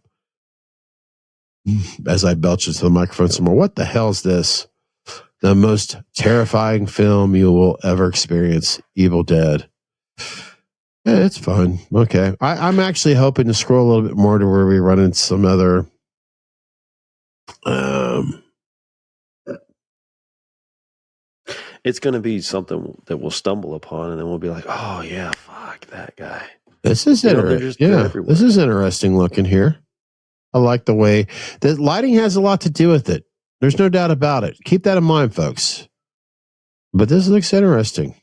As I belch into the microphone some more, what the hell is this? The most terrifying film you will ever experience, Evil Dead. Yeah, it's fun. Okay. I'm actually hoping to scroll a little bit more to where we run into some other it's going to be something that we'll stumble upon, and then we'll be like, oh yeah, fuck that guy. This is interesting. Yeah, this is interesting looking here. I like the way the lighting has a lot to do with it. There's no doubt about it. Keep that in mind, folks. But this looks interesting.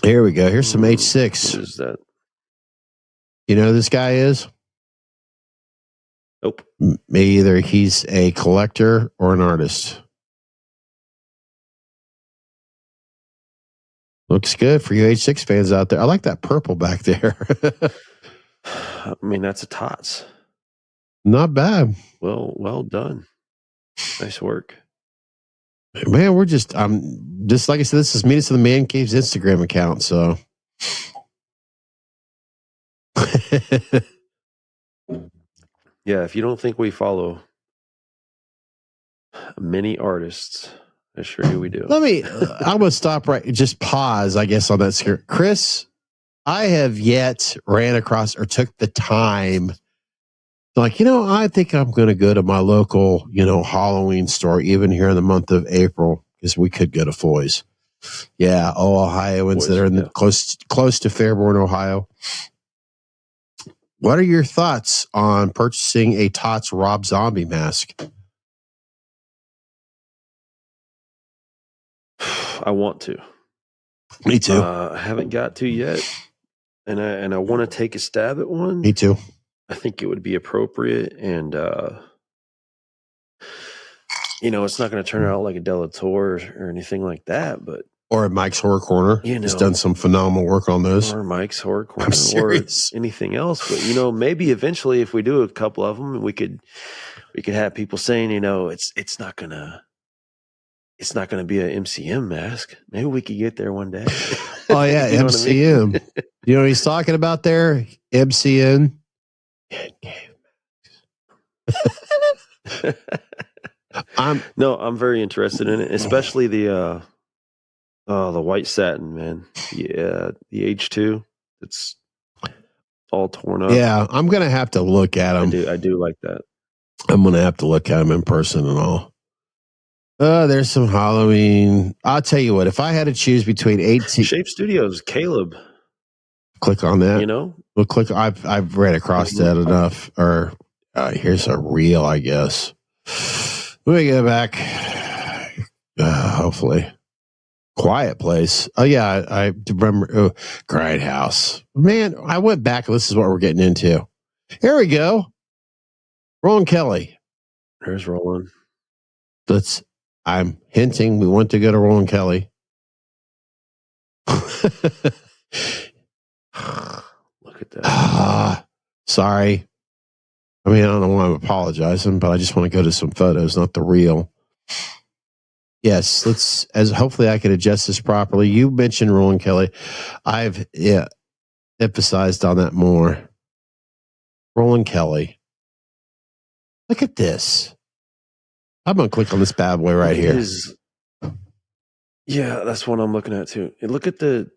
Here we go. Here's some H6. What is that? You know who this guy is? Nope. Either he's a collector or an artist. Looks good for you H6 fans out there. I like that purple back there. I mean, that's a tots. Not bad. Well done. Nice work. Man, we're just like I said, this is Meet Us in the Man Cave's Instagram account, so yeah, if you don't think we follow many artists, I assure you we do. I'm gonna stop just pause, I guess, on that screen. Chris, I have yet ran across or took the time. Like, I think I'm going to go to my local, Halloween store, even here in the month of April, because we could go to Foy's. Yeah, all Ohioans that are close to Fairborn, Ohio. What are your thoughts on purchasing a Tots Rob Zombie mask? I want to. Me too. I haven't got to yet, and I want to take a stab at one. Me too. I think it would be appropriate, and it's not going to turn out like a Delator or anything like that, but or Mike's Horror Corner. He's done some phenomenal work on those. Or Mike's Horror Corner, or anything else. But maybe eventually, if we do a couple of them, we could have people saying, it's not gonna be an MCM mask. Maybe we could get there one day. Oh yeah, MCM. You know what he's talking about there? MCN. I'm very interested in it, especially the white satin, man. Yeah, the H2. It's all torn up. Yeah, I'm gonna have to look at them. I do like that. I'm gonna have to look at them in person and all. There's some Halloween. I'll tell you what. If I had to choose between 18 Shape Studios, Caleb. Click on that. We'll click. I've read across that enough. Or here's a reel, I guess. Let me go back. Hopefully, Quiet Place. Oh yeah, I remember. Grindhouse. Man, I went back. This is what we're getting into. Here we go. Roland Kelly. There's Roland. I'm hinting we want to go to Roland Kelly. Look at that. Sorry. I mean, I don't know why I'm apologizing, but I just want to go to some photos, not the real. Yes, hopefully I can adjust this properly. You mentioned Roland Kelly. I've emphasized on that more. Roland Kelly. Look at this. I'm going to click on this bad boy right here. Yeah, that's what I'm looking at too. And look at the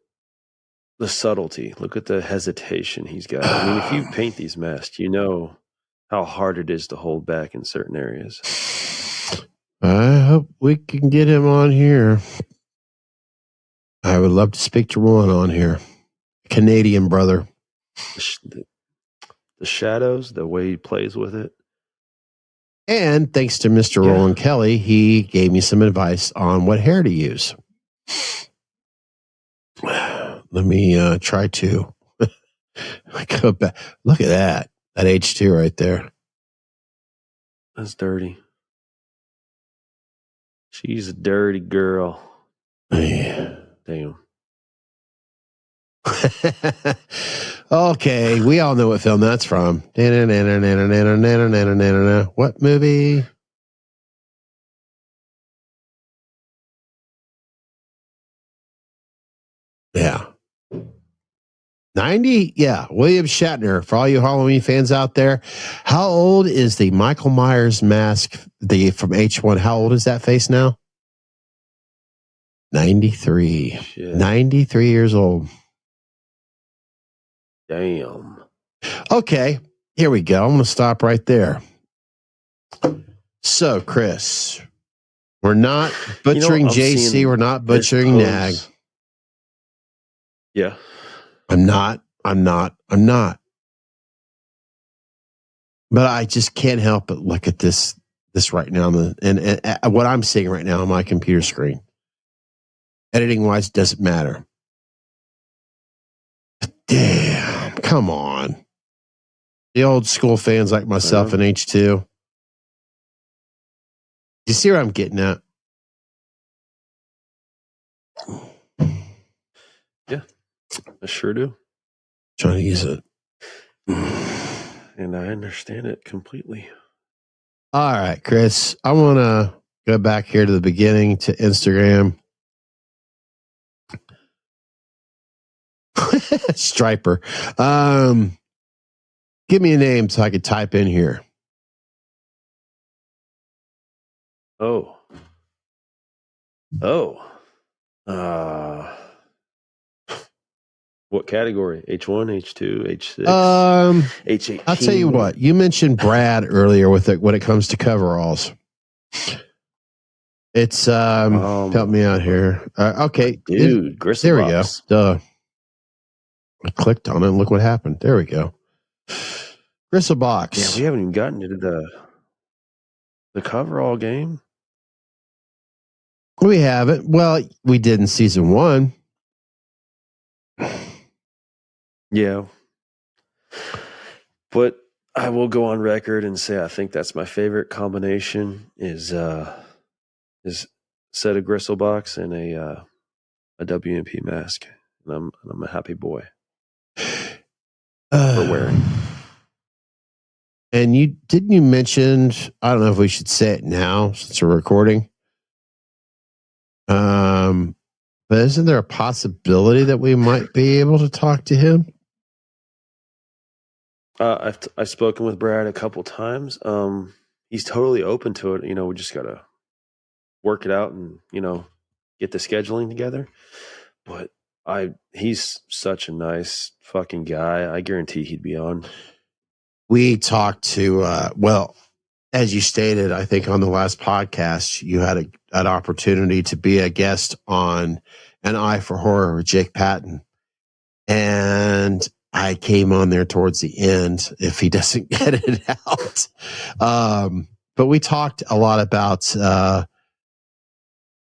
subtlety. Look at the hesitation he's got. I mean, if you paint these masks, you know how hard it is to hold back in certain areas. I hope we can get him on here. I would love to speak to Roland on here. Canadian brother. The shadows, the way he plays with it. And thanks to Mr. Roland Kelly, he gave me some advice on what hair to use. Let me try to go back. Look at that. That H2 right there. That's dirty. She's a dirty girl. Yeah. Damn. Okay, we all know what film that's from. What movie? Yeah. 90? Yeah. William Shatner. For all you Halloween fans out there, how old is the Michael Myers mask from H1? How old is that face now? 93. Shit. 93 years old. Damn. Okay, here we go. I'm going to stop right there. So, Chris, we're not butchering JC. We're not butchering Nag. Yeah. I'm not. But I just can't help but look at this right now, and what I'm seeing right now on my computer screen. Editing wise, doesn't matter. Damn, come on. The old school fans like myself and H2. You see where I'm getting at? Yeah, I sure do. Trying to use it. And I understand it completely. All right, Chris. I want to go back here to the beginning to Instagram. Striper. Give me a name so I could type in here. Oh. What category? H1, H2, H6, H18. I'll tell you what. You mentioned Brad earlier with it when it comes to coveralls. It's help me out here. Okay, dude, there we go. Duh. I clicked on it and look what happened. There we go. Gristle box. Yeah, we haven't even gotten into the coverall game. We haven't. Well, we did in season 1. Yeah. But I will go on record and say I think that's my favorite combination is set of gristle box and a WMP mask. And I'm a happy boy for wearing. And you mention, I don't know if we should say it now since we're recording. But isn't there a possibility that we might be able to talk to him? I've spoken with Brad a couple times. He's totally open to it. You know, we just gotta work it out and, you know, get the scheduling together. But he's such a nice fucking guy. I guarantee he'd be on. We talked to as you stated, I think on the last podcast, you had an opportunity to be a guest on An Eye for Horror with Jake Patton. And I came on there towards the end if he doesn't get it out. But we talked a lot about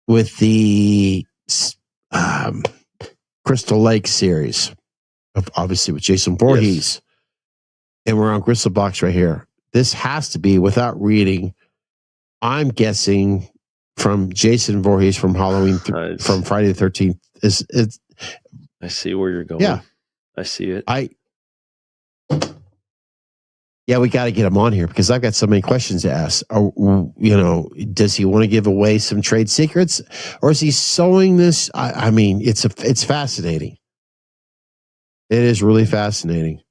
with the Crystal Lake series, obviously with Jason Voorhees. Yes. And we're on Gristle Box right here. This has to be, without reading, I'm guessing from Jason Voorhees from Halloween, from Friday the 13th. I see where you're going. Yeah. I see it. Yeah, we got to get him on here because I've got so many questions to ask. You know, does he want to give away some trade secrets, or is he sewing this? I mean, it's fascinating. It is really fascinating.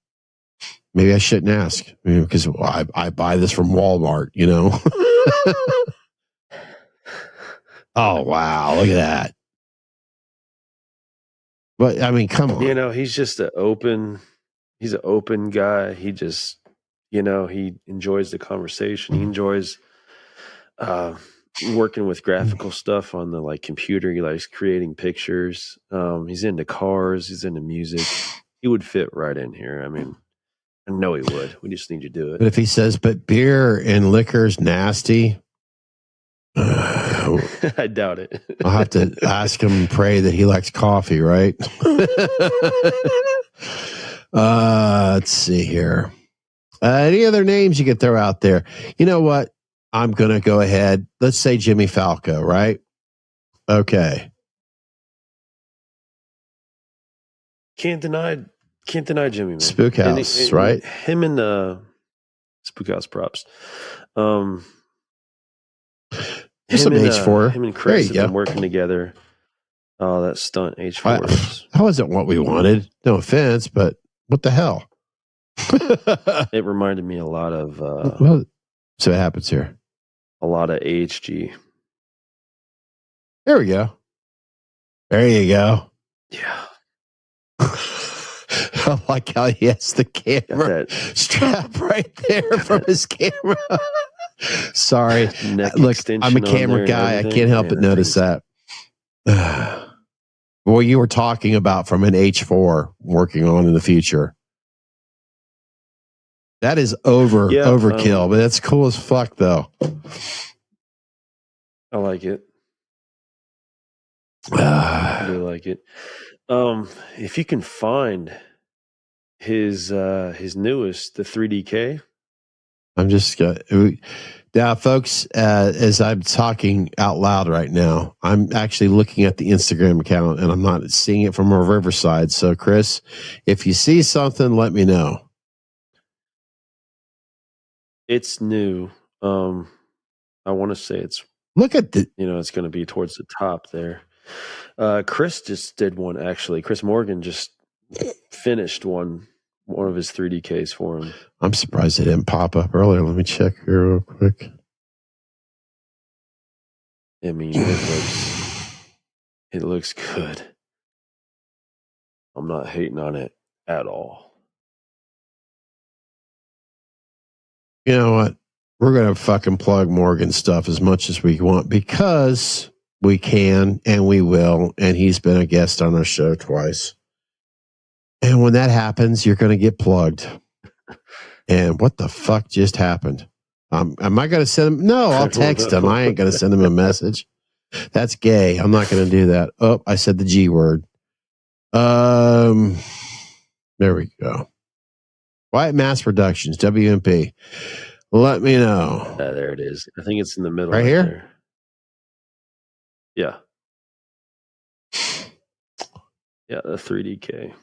Maybe I shouldn't ask because I buy this from Walmart, you know. Oh wow, look at that. But I mean, come on. You know, he's just he's an open guy. He just, you know, he enjoys the conversation. He enjoys working with graphical stuff on the like computer. He likes creating pictures. He's into cars. He's into music. He would fit right in here. I mean, I know he would. We just need to do it. But if he says, but beer and liquor is nasty, I doubt it. I'll have to ask him and pray that he likes coffee, right? Let's see here. Any other names you could throw out there? You know what? I'm going to go ahead. Let's say Jimmy Falco, right? Okay. Can't deny Jimmy, man. Spook House, right? Him and Spook House props. Here's some H4. Him and Chris have been working together. Oh, that stunt H4. That wasn't what we wanted. No offense, but what the hell? It reminded me a lot of. So what happens here? A lot of AHG. There we go. There you go. Yeah. I like how he has the camera strap right there from his camera. Sorry. Look, I'm a camera guy. I can't help but notice that. Well, you were talking about from an H4 working on in the future. That is overkill, but that's cool as fuck, though. I like it. I do like it. If you can find his newest, the 3DK. I'm just now, folks. As I'm talking out loud right now, I'm actually looking at the Instagram account, and I'm not seeing it from a Riverside. So, Chris, if you see something, let me know. It's new. I want to say it's. Look at the. It's going to be towards the top there. Chris just did one actually. Chris Morgan just finished one of his 3DKs for him. I'm surprised it didn't pop up earlier. Let me check here real quick. I mean, it looks good. I'm not hating on it at all. You know what? We're going to fucking plug Morgan stuff as much as we want because we can and we will. And he's been a guest on our show twice. And when that happens, you're going to get plugged. And what the fuck just happened? Am I going to send him? No, I'll text him. I ain't going to send him a message. That's gay. I'm not going to do that. Oh, I said the G word. There we go. White Mass Productions, WMP. Let me know. There it is. I think it's in the middle. Right here? There. Yeah. Yeah, the 3DK.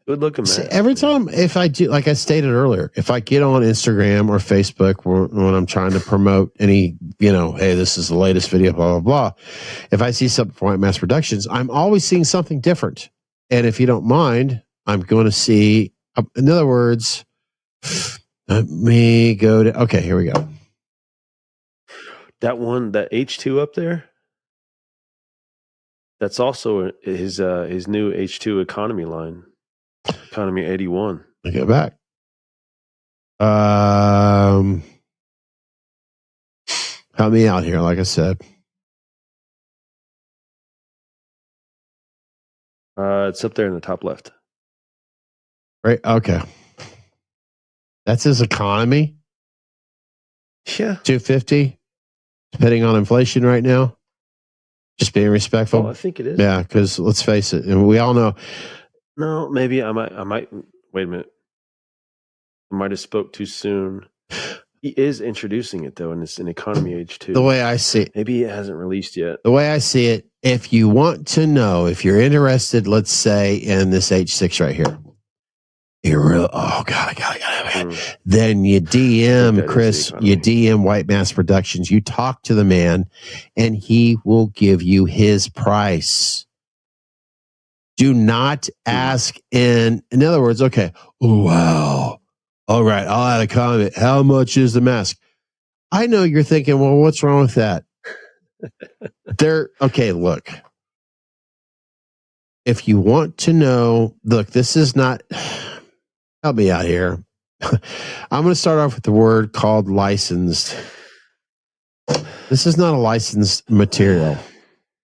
Good looking, man. Every time, if I do, like I stated earlier, if I get on Instagram or Facebook when I'm trying to promote any, hey, this is the latest video, blah, blah, blah. If I see something from White Mass Productions, I'm always seeing something different. And if you don't mind, I'm going to see, in other words, let me go to, okay, here we go. That one, that H2 up there, that's also his new H2 economy line. Economy 81. I get back. Help me out here, like I said. It's up there in the top left. Right. Okay. That's his economy. Yeah. 250, depending on inflation right now. Just being respectful. Oh, I think it is. Yeah, because let's face it, and we all know. No, maybe I might. Wait a minute. I might have spoke too soon. He is introducing it though, and it's an economy H2. The way I see it, maybe it hasn't released yet. The way I see it, if you want to know, if you're interested, let's say in this H6 right here, you're real. Oh God, I got it. Then you DM Chris, you DM White Mass Productions, you talk to the man, and he will give you his price. Do not ask in other words, okay, oh, wow. All right, I'll add a comment. How much is the mask? I know you're thinking, well, what's wrong with that? Okay, look. If you want to know, look, this is not, help me out here. I'm going to start off with the word called licensed. This is not a licensed material.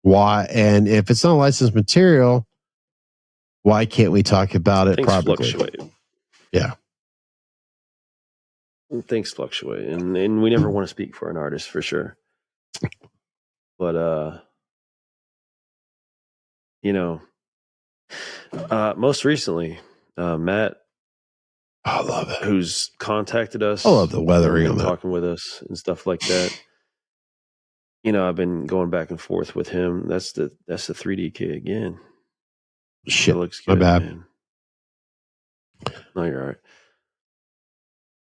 Why? And if it's not a licensed material, why can't we talk about it properly? Things fluctuate. Yeah. Things fluctuate. And we never want to speak for an artist for sure. But, most recently, Matt, I love it. Who's contacted us. I love the weathering on that. Talking with us and stuff like that. I've been going back and forth with him. That's the 3DK again. Shit, It looks my good, bad. man. No, you're all right.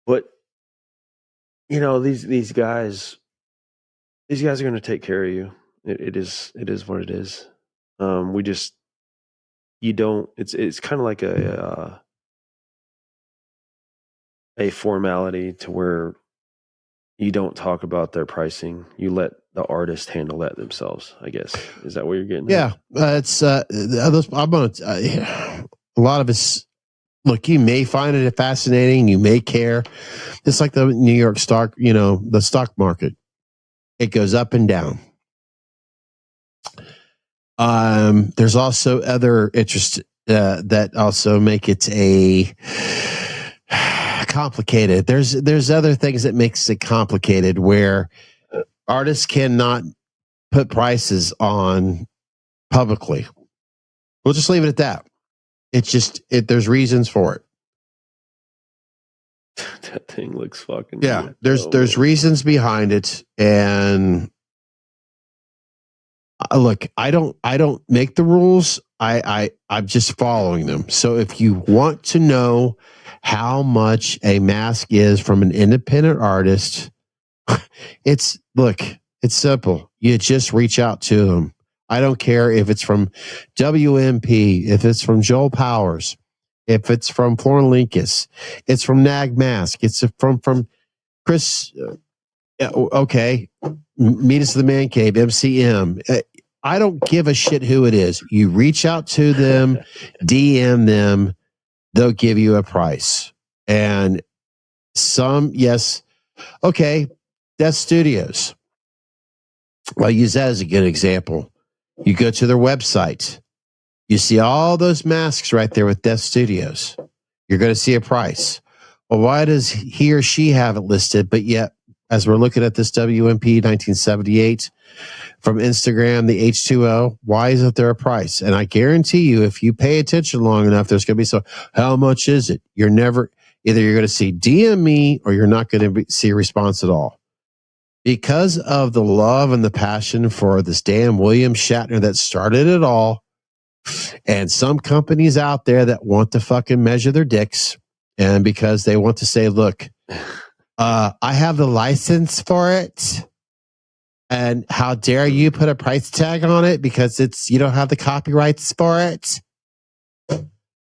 But these guys are going to take care of you. It is what it is. It's kind of like a formality to where you don't talk about their pricing. You let the artist handle that themselves, I guess. Is that what you're getting at? Yeah, it's I'm gonna a lot of it's. Look, you may find it fascinating. You may care. It's like the New York stock, the stock market. It goes up and down. There's also other interests that also make it a complicated. There's other things that makes it complicated where artists cannot put prices on publicly. We'll just leave it at that. It's just there's reasons for it. That thing looks fucking Yeah. weird. There's reasons behind it, and look, I don't make the rules. I'm just following them. So if you want to know how much a mask is from an independent artist, it's simple. You just reach out to them. I don't care if it's from WMP, if it's from Joel Powers, if it's from Florilinkus, it's from Nag Mask, it's from Chris. Okay, meet us at the Man Cave, MCM. I don't give a shit who it is. You reach out to them, DM them, they'll give you a price. And yes, okay, Death Studios. I'll use that as a good example. You go to their website, you see all those masks right there with Death Studios. You're going to see a price. Well, why does he or she have it listed? But yet, as we're looking at this WMP 1978 from Instagram, the H2O, why isn't there a price? And I guarantee you, if you pay attention long enough, there's going to be how much is it? Either you're going to see DM me or you're not going to see a response at all. Because of the love and the passion for this damn William Shatner that started it all, and some companies out there that want to fucking measure their dicks, and because they want to say, look, I have the license for it, and how dare you put a price tag on it because you don't have the copyrights for it.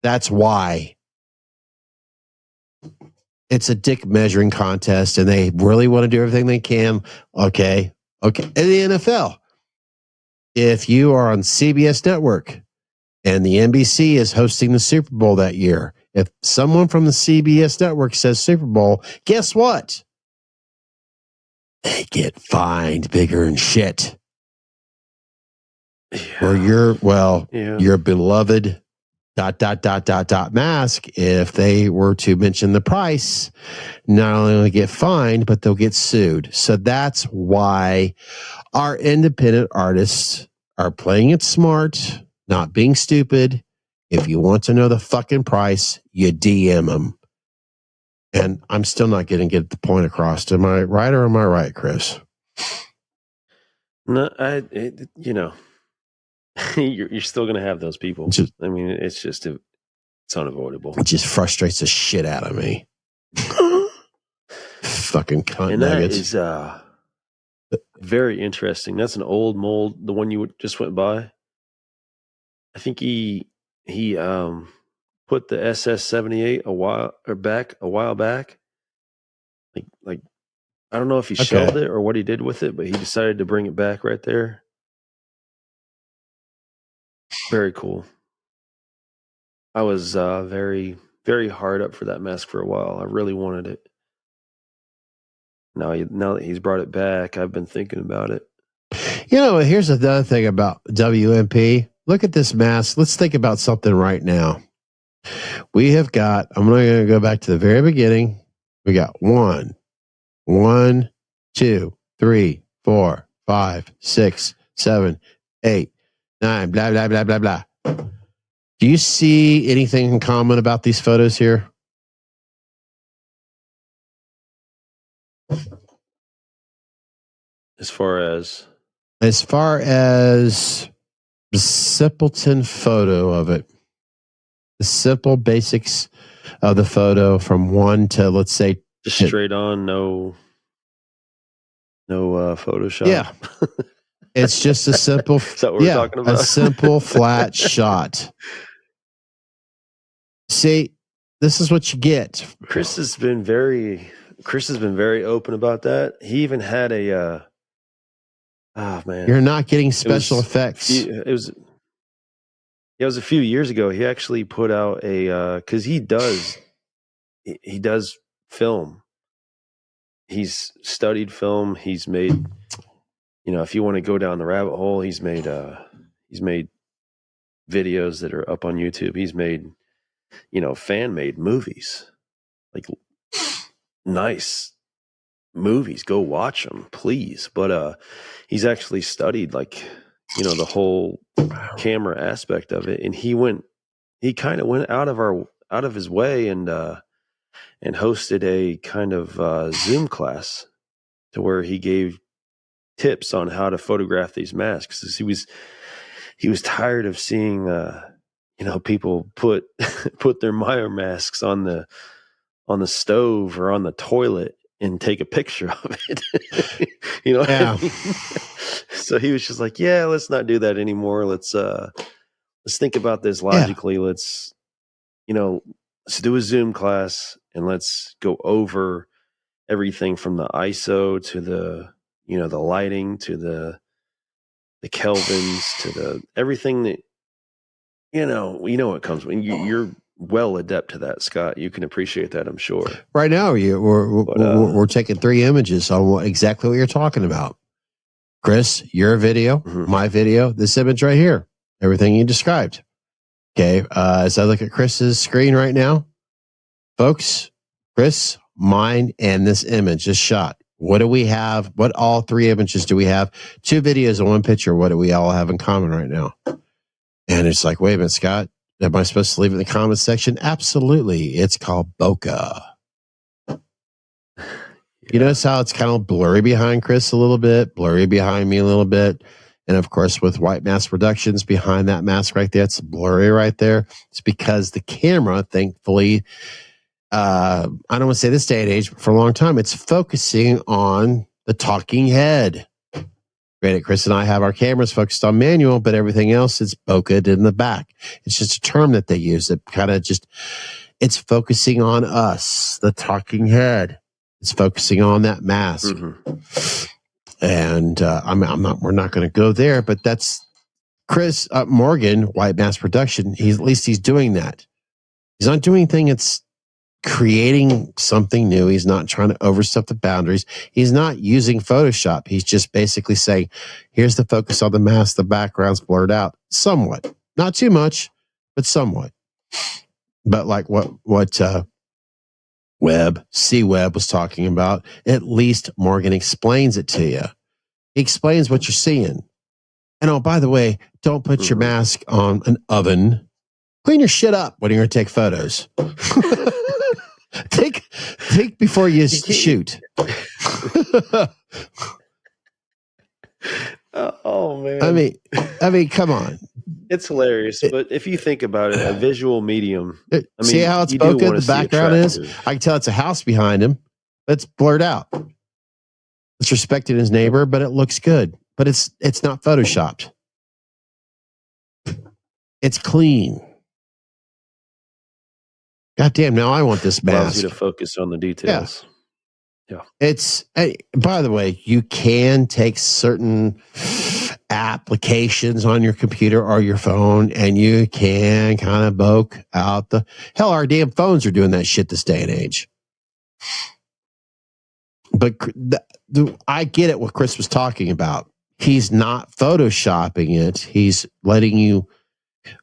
That's why. It's a dick measuring contest, and they really want to do everything they can. Okay. In the NFL, if you are on CBS Network and the NBC is hosting the Super Bowl that year, if someone from the CBS Network says Super Bowl, guess what? They get fined bigger and shit. Yeah. Or your beloved ... mask, if they were to mention the price, not only will they get fined, but they'll get sued. So that's why our independent artists are playing it smart, not being stupid. If you want to know the fucking price, you DM them. And I'm still not going to get the point across. Am I right or am I right, Chris? No, you're still going to have those people. It's unavoidable. It just frustrates the shit out of me. Fucking cunt and nuggets. That is very interesting. That's an old mold. The one you just went by. I think he put the SS-78 a while back. Like I don't know if he shelved it or what he did with it, but he decided to bring it back right there. Very cool. I was very, very hard up for that mask for a while. I really wanted it. Now that he's brought it back, I've been thinking about it. Here's another thing about WMP. Look at this mask. Let's think about something right now. We have got, I'm going to go back to the very beginning. We got 1, 2, 3, 4, 5, 6, 7, 8, 9, blah, blah, blah, blah, blah. Do you see anything in common about these photos here? As far as the simpleton photo of it. the simple basics of the photo from 1 to, let's say, just straight on, no Photoshop. Yeah. It's just a simple, Is that what we're talking about? A simple flat shot. See, this is what you get. Chris has been very open about that. He even had a oh man, you're not getting special effects. It was a few years ago. He actually put out a because he does film. He's studied film. He's made, if you want to go down the rabbit hole, he's made videos that are up on YouTube. He's made, fan-made movies, like nice movies. Go watch them, please. But he's actually studied, like, the whole camera aspect of it, and he kind of went out of his way and hosted a kind of Zoom class to where he gave tips on how to photograph these masks. He was tired of seeing people put their Meyer masks on the stove or on the toilet and take a picture of it. Yeah. So he was just like, yeah, let's not do that anymore. Let's think about this logically. Yeah. Let's do a Zoom class and let's go over everything from the ISO to the lighting to the kelvins to the everything that what comes when you're well adept to that, Scott. You can appreciate that, I'm sure. Right now, we're taking 3 images on exactly what you're talking about. Chris, your video, my video, this image right here, everything you described. Okay, as I look at Chris's screen right now, folks, Chris, mine, and this image, this shot. What do we have? What all 3 images do we have? 2 videos and 1 picture. What do we all have in common right now? And it's like, wait a minute, Scott, am I supposed to leave it in the comments section? Absolutely. It's called bokeh. You notice how it's kind of blurry behind Chris a little bit, blurry behind me a little bit. And of course, with White Mask Productions behind that mask right there, it's blurry right there. It's because the camera, thankfully, I don't want to say this day and age, but for a long time, it's focusing on the talking head. Granted, Chris and I have our cameras focused on manual, but everything else is bokeh in the back. It's just a term that they use. It kind of it's focusing on us, the talking head. It's focusing on that mask. And we're not going to go there, but that's Chris Morgan, White Mask Production. At least he's doing that. He's not doing anything. It's creating something new. He's not trying to overstep the boundaries. He's not using Photoshop. He's just basically saying, here's the focus on the mask. The background's blurred out somewhat, not too much, but somewhat. But like what Webb was talking about, at least Morgan explains it to you. He explains what you're seeing. And oh, by the way, don't put your mask on an oven. Clean your shit up when you're going to take photos. Take before you shoot. Oh man. I mean, come on. It's hilarious, but if you think about it, a visual medium. See how it's bokeh the background is? I can tell it's a house behind him, but it's blurred out. It's respecting his neighbor, but it looks good. But it's not photoshopped. It's clean. God damn, now I want this mask. Allows you to focus on the details. Yeah. By the way, you can take certain applications on your computer or your phone and you can kind of bokeh out hell, our damn phones are doing that shit this day and age. But I get it what Chris was talking about. He's not photoshopping it. He's letting you,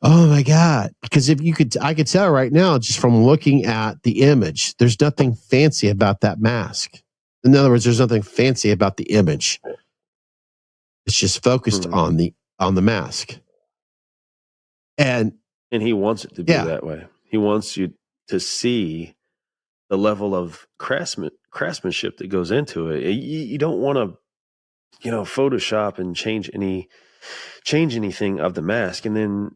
oh my God. Because I could tell right now, just from looking at the image, there's nothing fancy about that mask. In other words, there's nothing fancy about the image. It's just focused on the mask. And he wants it to be that way. He wants you to see the level of craftsmanship that goes into it. You don't want to, Photoshop and change anything of the mask. And then,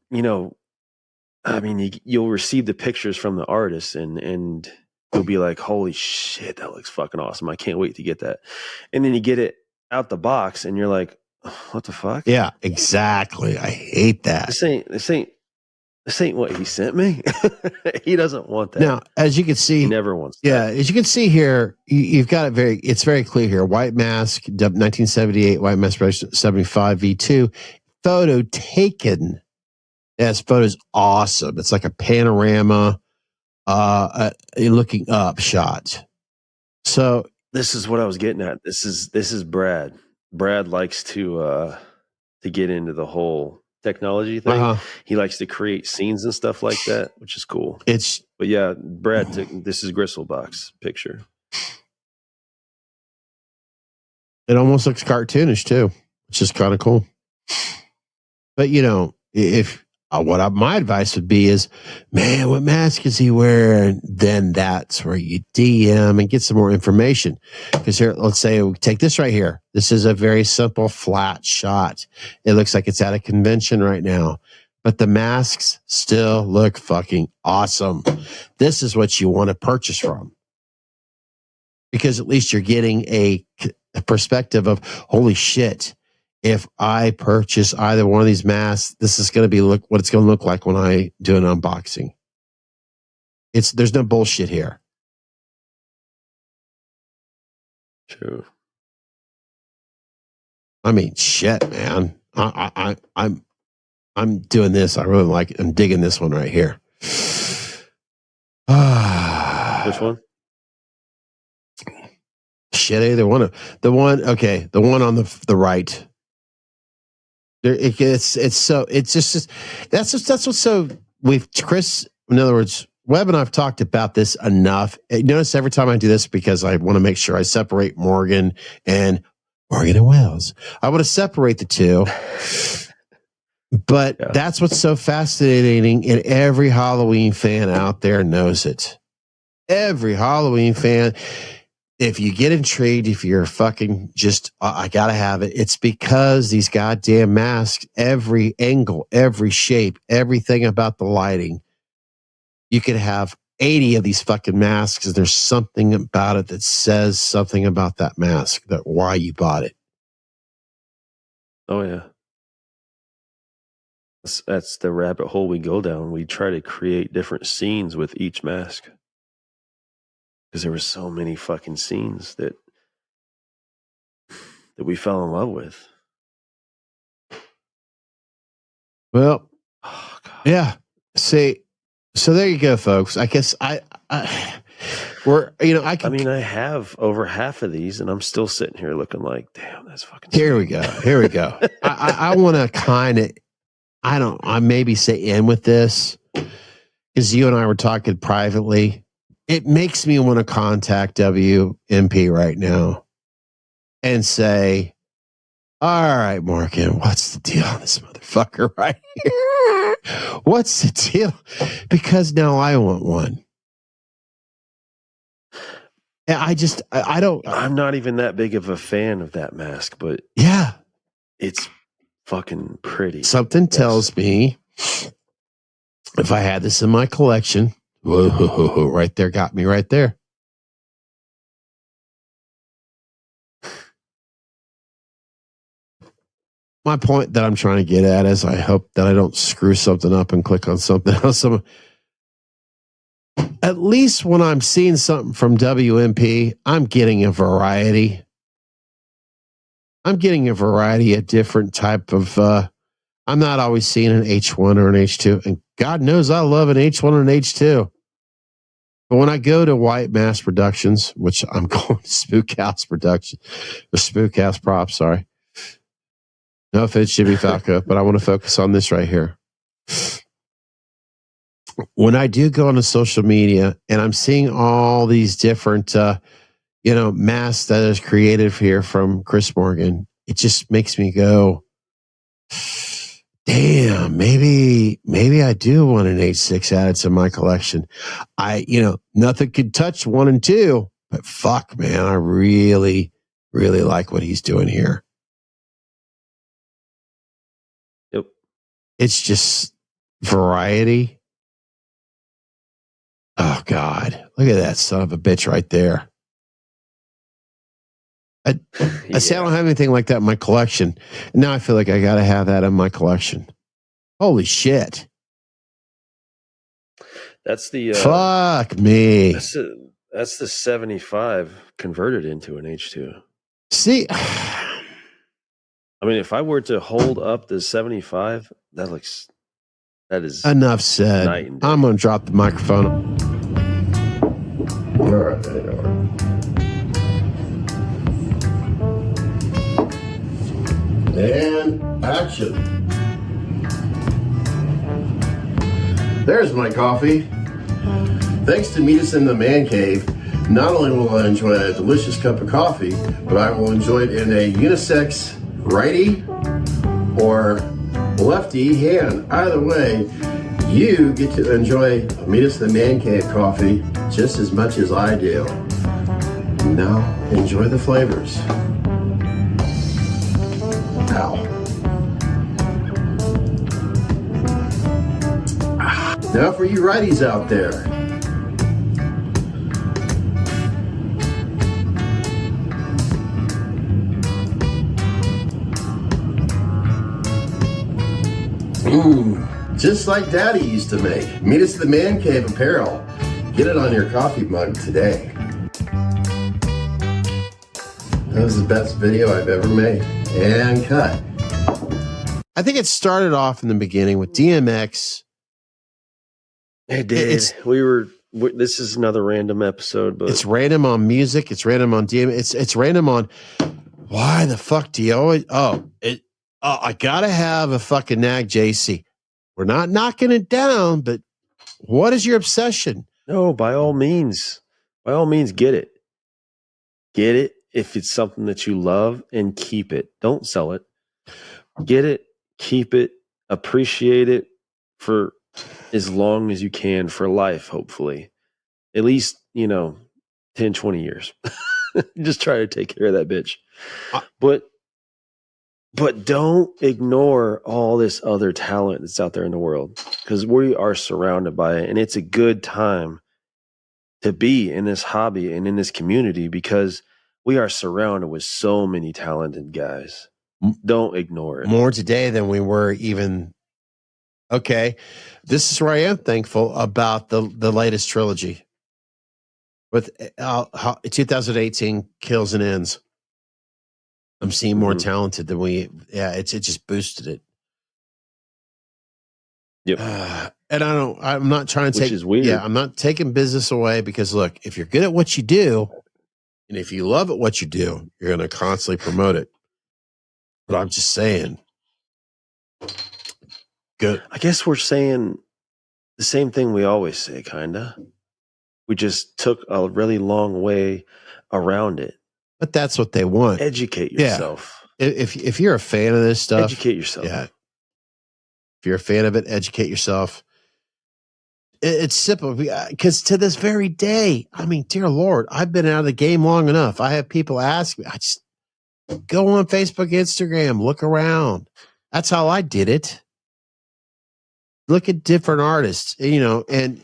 I mean, you'll receive the pictures from the artist and you'll be like, holy shit, that looks fucking awesome. I can't wait to get that. And then you get it out the box and you're like, what the fuck? Yeah, exactly. I hate that. This ain't what he sent me. He doesn't want that. Now, as you can see, he never wants that. Yeah, as you can see here, you've got it's very clear here. White Mask, 1978, White Mask 75 V2, photo taken. This photo's awesome. It's like a panorama, looking up shot. So this is what I was getting at. This is Brad. Brad likes to get into the whole technology thing. He likes to create scenes and stuff like that, which is cool. But yeah, Brad this is Gristlebox picture. It almost looks cartoonish too, which is kind of cool. But if my advice would be is, man, what mask is he wearing? Then that's where you DM and get some more information. Because here, let's say we take this right here. This is a very simple flat shot. It looks like it's at a convention right now, but the masks still look fucking awesome. This is what you want to purchase from, because at least you're getting a perspective of, holy shit, if I purchase either one of these masks, this is going to be what it's going to look like when I do an unboxing. There's no bullshit here. True. I mean, shit, man. I'm doing this. I really like it. I'm digging this one right here. Which one? Shit, either one. The one on the right. That's what's so Chris, in other words, Webb and I've talked about this enough. Notice every time I do this, because I want to make sure I separate Morgan and Wells. I want to separate the two. But that's what's so fascinating, and every Halloween fan out there knows it. Every Halloween fan, if you get intrigued, if you're fucking just, I gotta have it, it's because these goddamn masks, every angle, every shape, everything about the lighting, you could have 80 of these fucking masks, and there's something about it that says something about that mask, that why you bought it. Oh, yeah. That's the rabbit hole we go down. We try to create different scenes with each mask. Because there were so many fucking scenes that we fell in love with. Well, yeah. See, so there you go, folks. I guess I have over half of these, and I'm still sitting here looking like, damn, that's fucking. Here we go. I want to kind of, I maybe say in with this, because you and I were talking privately. It makes me want to contact WMP right now and say, all right, Morgan, what's the deal on this motherfucker right here? What's the deal? Because now I want one. I don't. I'm not even that big of a fan of that mask, but yeah, it's fucking pretty. Something tells me if I had this in my collection, whoa, right there, got me right there. My point that I'm trying to get at is, I hope that I don't screw something up and click on something else. At least when I'm seeing something from WMP, I'm getting a variety. I'm getting a variety of different type of, I'm not always seeing an H1 or an H2. And God knows I love an H1 and an H2. But when I go to White Mass Productions, which I'm going to Spook House Production, or Spook House Props, sorry. No offense, Jimmy Falco, but I want to focus on this right here. When I do go on to social media and I'm seeing all these different, masks that is created here from Chris Morgan, it just makes me go, damn, maybe I do want an H6 added to my collection. Nothing could touch 1 and 2, but fuck, man, I really, really like what he's doing here. Yep. It's just variety. Oh, God. Look at that son of a bitch right there. I say I don't have anything like that in my collection. Now I feel like I got to have that in my collection. Holy shit. That's the fuck me. That's the 75 converted into an H2. See, I mean, if I were to hold up the 75, that is enough said. night and day. I'm going to drop the microphone. All right, and action. There's my coffee. Thanks to meet us in the man cave, not only will I enjoy a delicious cup of coffee, but I will enjoy it in a unisex righty or lefty hand. Either way, you get to enjoy Meet Us in the Man Cave coffee just as much as I do. Now, enjoy the flavors. Ow. Now for you righties out there. Just like Daddy used to make. Meet Us at the Man Cave apparel. Get it on your coffee mug today. That was the best video I've ever made and cut. I think it started off in the beginning with DMX. It did. This is another random episode, but it's random on music. It's random on DMX. It's random on why the fuck do you always? I gotta have a fucking Nag JC. We're not knocking it down, but what is your obsession? No, by all means, get it. Get it if it's something that you love, and keep it. Don't sell it. Get it, keep it, appreciate it for as long as you can for life, hopefully. At least, 10, 20 years. Just try to take care of that bitch. But don't ignore all this other talent that's out there in the world, because we are surrounded by it. And it's a good time to be in this hobby and in this community because we are surrounded with so many talented guys. Don't ignore it. More today than we were even. Okay. This is where I am thankful about the latest trilogy with 2018 Kills and Ends. I'm seeing more talented than it just boosted it. Yep. And I'm not trying to take, which is weird. Yeah, I'm not taking business away because look, if you're good at what you do and if you love at what you do, you're going to constantly promote it. But I'm just saying, good. I guess we're saying the same thing we always say, kinda. We just took a really long way around it. But that's what they want. Educate yourself. Yeah. If you're a fan of this stuff, educate yourself. Yeah. If you're a fan of it, educate yourself. It's simple because to this very day, I mean, dear Lord, I've been out of the game long enough. I have people ask me, I just go on Facebook, Instagram, look around. That's how I did it. Look at different artists, and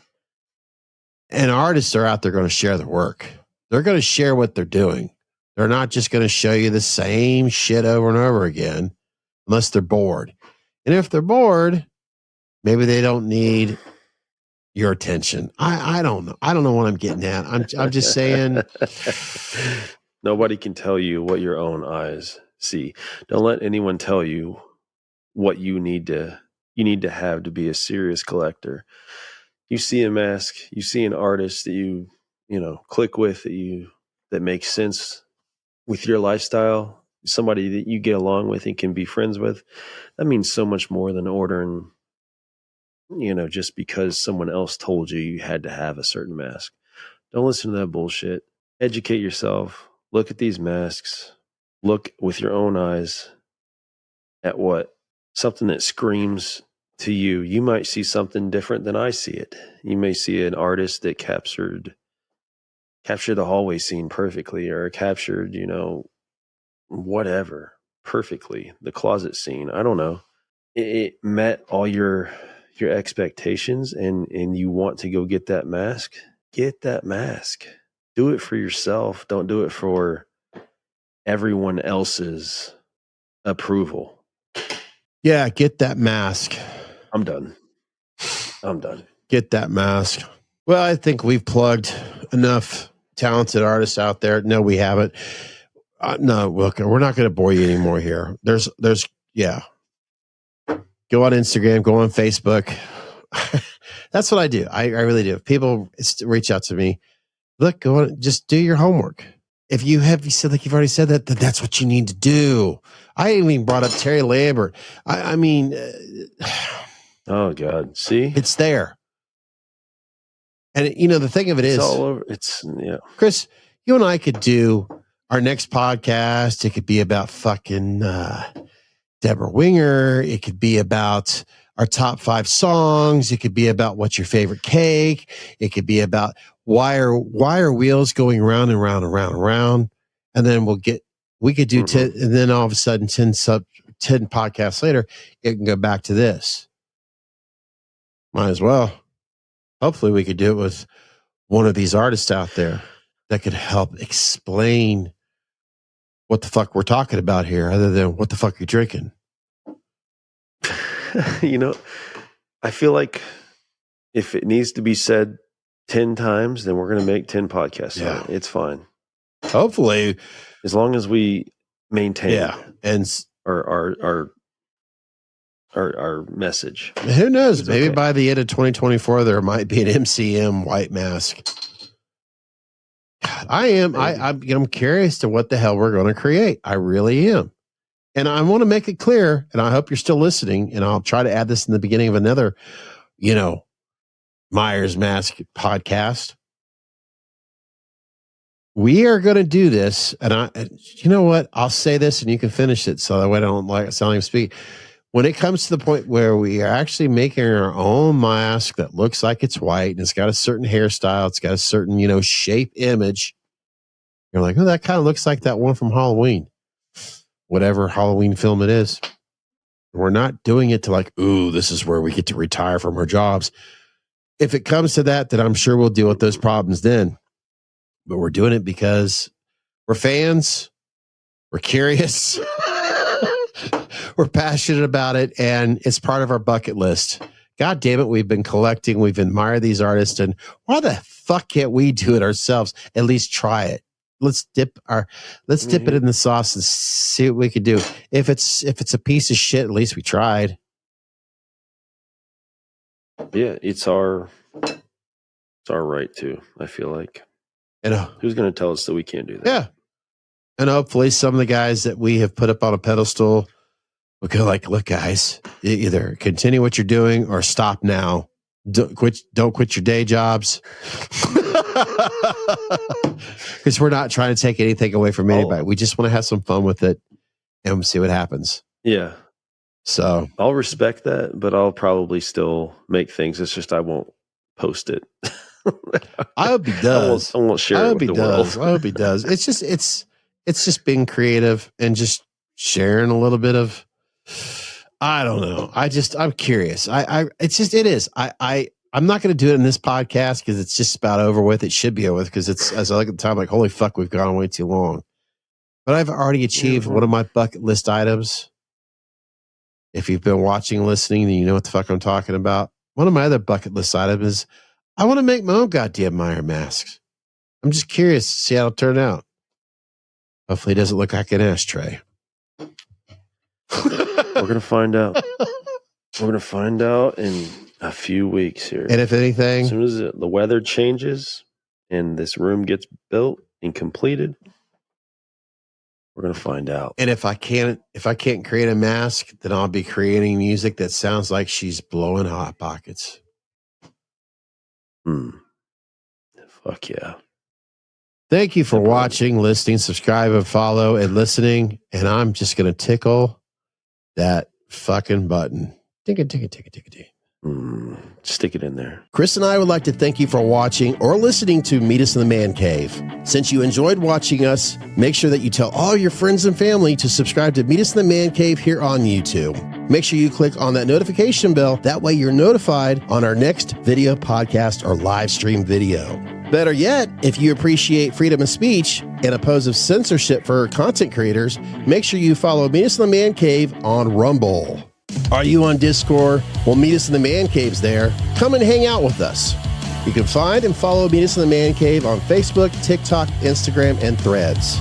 artists are out there going to share their work. They're going to share what they're doing. They're not just going to show you the same shit over and over again unless they're bored. And if they're bored, maybe they don't need your attention. I don't know. I don't know what I'm getting at. I'm just saying. Nobody can tell you what your own eyes see. Don't let anyone tell you what you need to have to be a serious collector. You see a mask, you see an artist that you click with, that makes sense with your lifestyle, somebody that you get along with and can be friends with. That means so much more than ordering, just because someone else told you had to have a certain mask. Don't listen to that bullshit. Educate yourself. Look at these masks. Look with your own eyes at something that screams to you. You might see something different than I see it. You may see an artist that captured the hallway scene perfectly, or captured, whatever perfectly, the closet scene. I don't know. It met all your your expectations and you want to go get that mask, get that mask. Do it for yourself. Don't do it for everyone else's approval. Yeah, get that mask. I'm done. Get that mask. Well, I think we've plugged enough talented artists out there. No, we haven't. No, look, we're not going to bore you anymore here. There's, yeah. Go on Instagram, go on Facebook. That's what I do. I really do. If people reach out to me, look, go on, just do your homework. If you said, like you've already said that, then that's what you need to do. I even brought up Terry Lambert. I mean, oh God, see, it's there. And you know, the thing of it is, it's all over. It's, yeah. Chris, you and I could do our next podcast. It could be about fucking Deborah Winger. It could be about our top 5 songs. It could be about what's your favorite cake. It could be about why are wheels going round and round and round and round. And then we could do 10, and then all of a sudden 10 podcasts later, it can go back to this. Might as well. Hopefully we could do it with one of these artists out there that could help explain what the fuck we're talking about here, other than what the fuck you're drinking. You know, I feel like if it needs to be said 10 times, then we're going to make 10 podcasts. Yeah. On it. It's fine. Hopefully, as long as we maintain and our message. Who knows? It's maybe okay. by the end of 2024, there might be an MCM white mask. God, I'm curious to what the hell we're going to create. I really am. And I want to make it clear, and I hope you're still listening, and I'll try to add this in the beginning of another, Myers Mask podcast. We are going to do this, and you know what? I'll say this, and you can finish it, so that way I don't sound like speak. When it comes to the point where we are actually making our own mask that looks like it's white, and it's got a certain hairstyle, it's got a certain, shape image, you're like, oh, that kind of looks like that one from Halloween, whatever Halloween film it is. We're not doing it to like, ooh, this is where we get to retire from our jobs. If it comes to that, then I'm sure we'll deal with those problems then. But we're doing it because we're fans, we're curious, we're passionate about it, and it's part of our bucket list. God damn it, we've been collecting, we've admired these artists, and why the fuck can't we do it ourselves? At least try it. Let's dip it in the sauce and see what we can do. If it's a piece of shit, at least we tried. Yeah, it's our right to, I feel like. And who's going to tell us that we can't do that? Yeah. And hopefully some of the guys that we have put up on a pedestal will go like, look, guys, either continue what you're doing or stop now. Don't quit your day jobs. Because we're not trying to take anything away from anybody. We just want to have some fun with it and see what happens. Yeah. So I'll respect that, but I'll probably still make things. It's just I won't post it. I hope he does. I won't share it with the world. I hope he does. It's just being creative and just sharing a little bit of, I don't know. I'm curious. It is. I'm not going to do it in this podcast because it's just about over with. It should be over with because it's, as I look at the time, like, holy fuck, we've gone way too long. But I've already achieved one of my bucket list items. If you've been watching and listening, then you know what the fuck I'm talking about. One of my other bucket list items is I want to make my own goddamn Meyer masks. I'm just curious to see how it'll turn out. Hopefully it doesn't look like an ashtray. We're going to find out. We're going to find out in a few weeks here. And if anything, as soon as the weather changes and this room gets built and completed, we're going to find out. And if I can't create a mask, then I'll be creating music that sounds like she's blowing hot pockets. Fuck yeah. Thank you for watching, listening, subscribe, and follow, and listening. And I'm just going to tickle that fucking button. Tick it. Stick it in there. Chris and I would like to thank you for watching or listening to Meet Us in the Man Cave. Since you enjoyed watching us, make sure that you tell all your friends and family to subscribe to Meet Us in the Man Cave here on YouTube. Make sure you click on that notification bell. That way you're notified on our next video, podcast, or live stream video. Better yet, if you appreciate freedom of speech and oppose of censorship for content creators, make sure you follow Meet Us in the Man Cave on Rumble. Are you on Discord? Well, Meet Us in the Man Cave's there. Come and hang out with us. You can find and follow Meet Us in the Man Cave on Facebook, TikTok, Instagram, and Threads.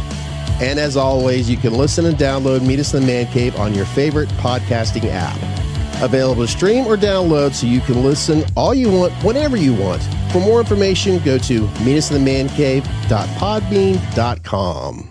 And as always, you can listen and download Meet Us in the Man Cave on your favorite podcasting app. Available to stream or download so you can listen all you want, whenever you want. For more information, go to meetusinthemancave.podbean.com.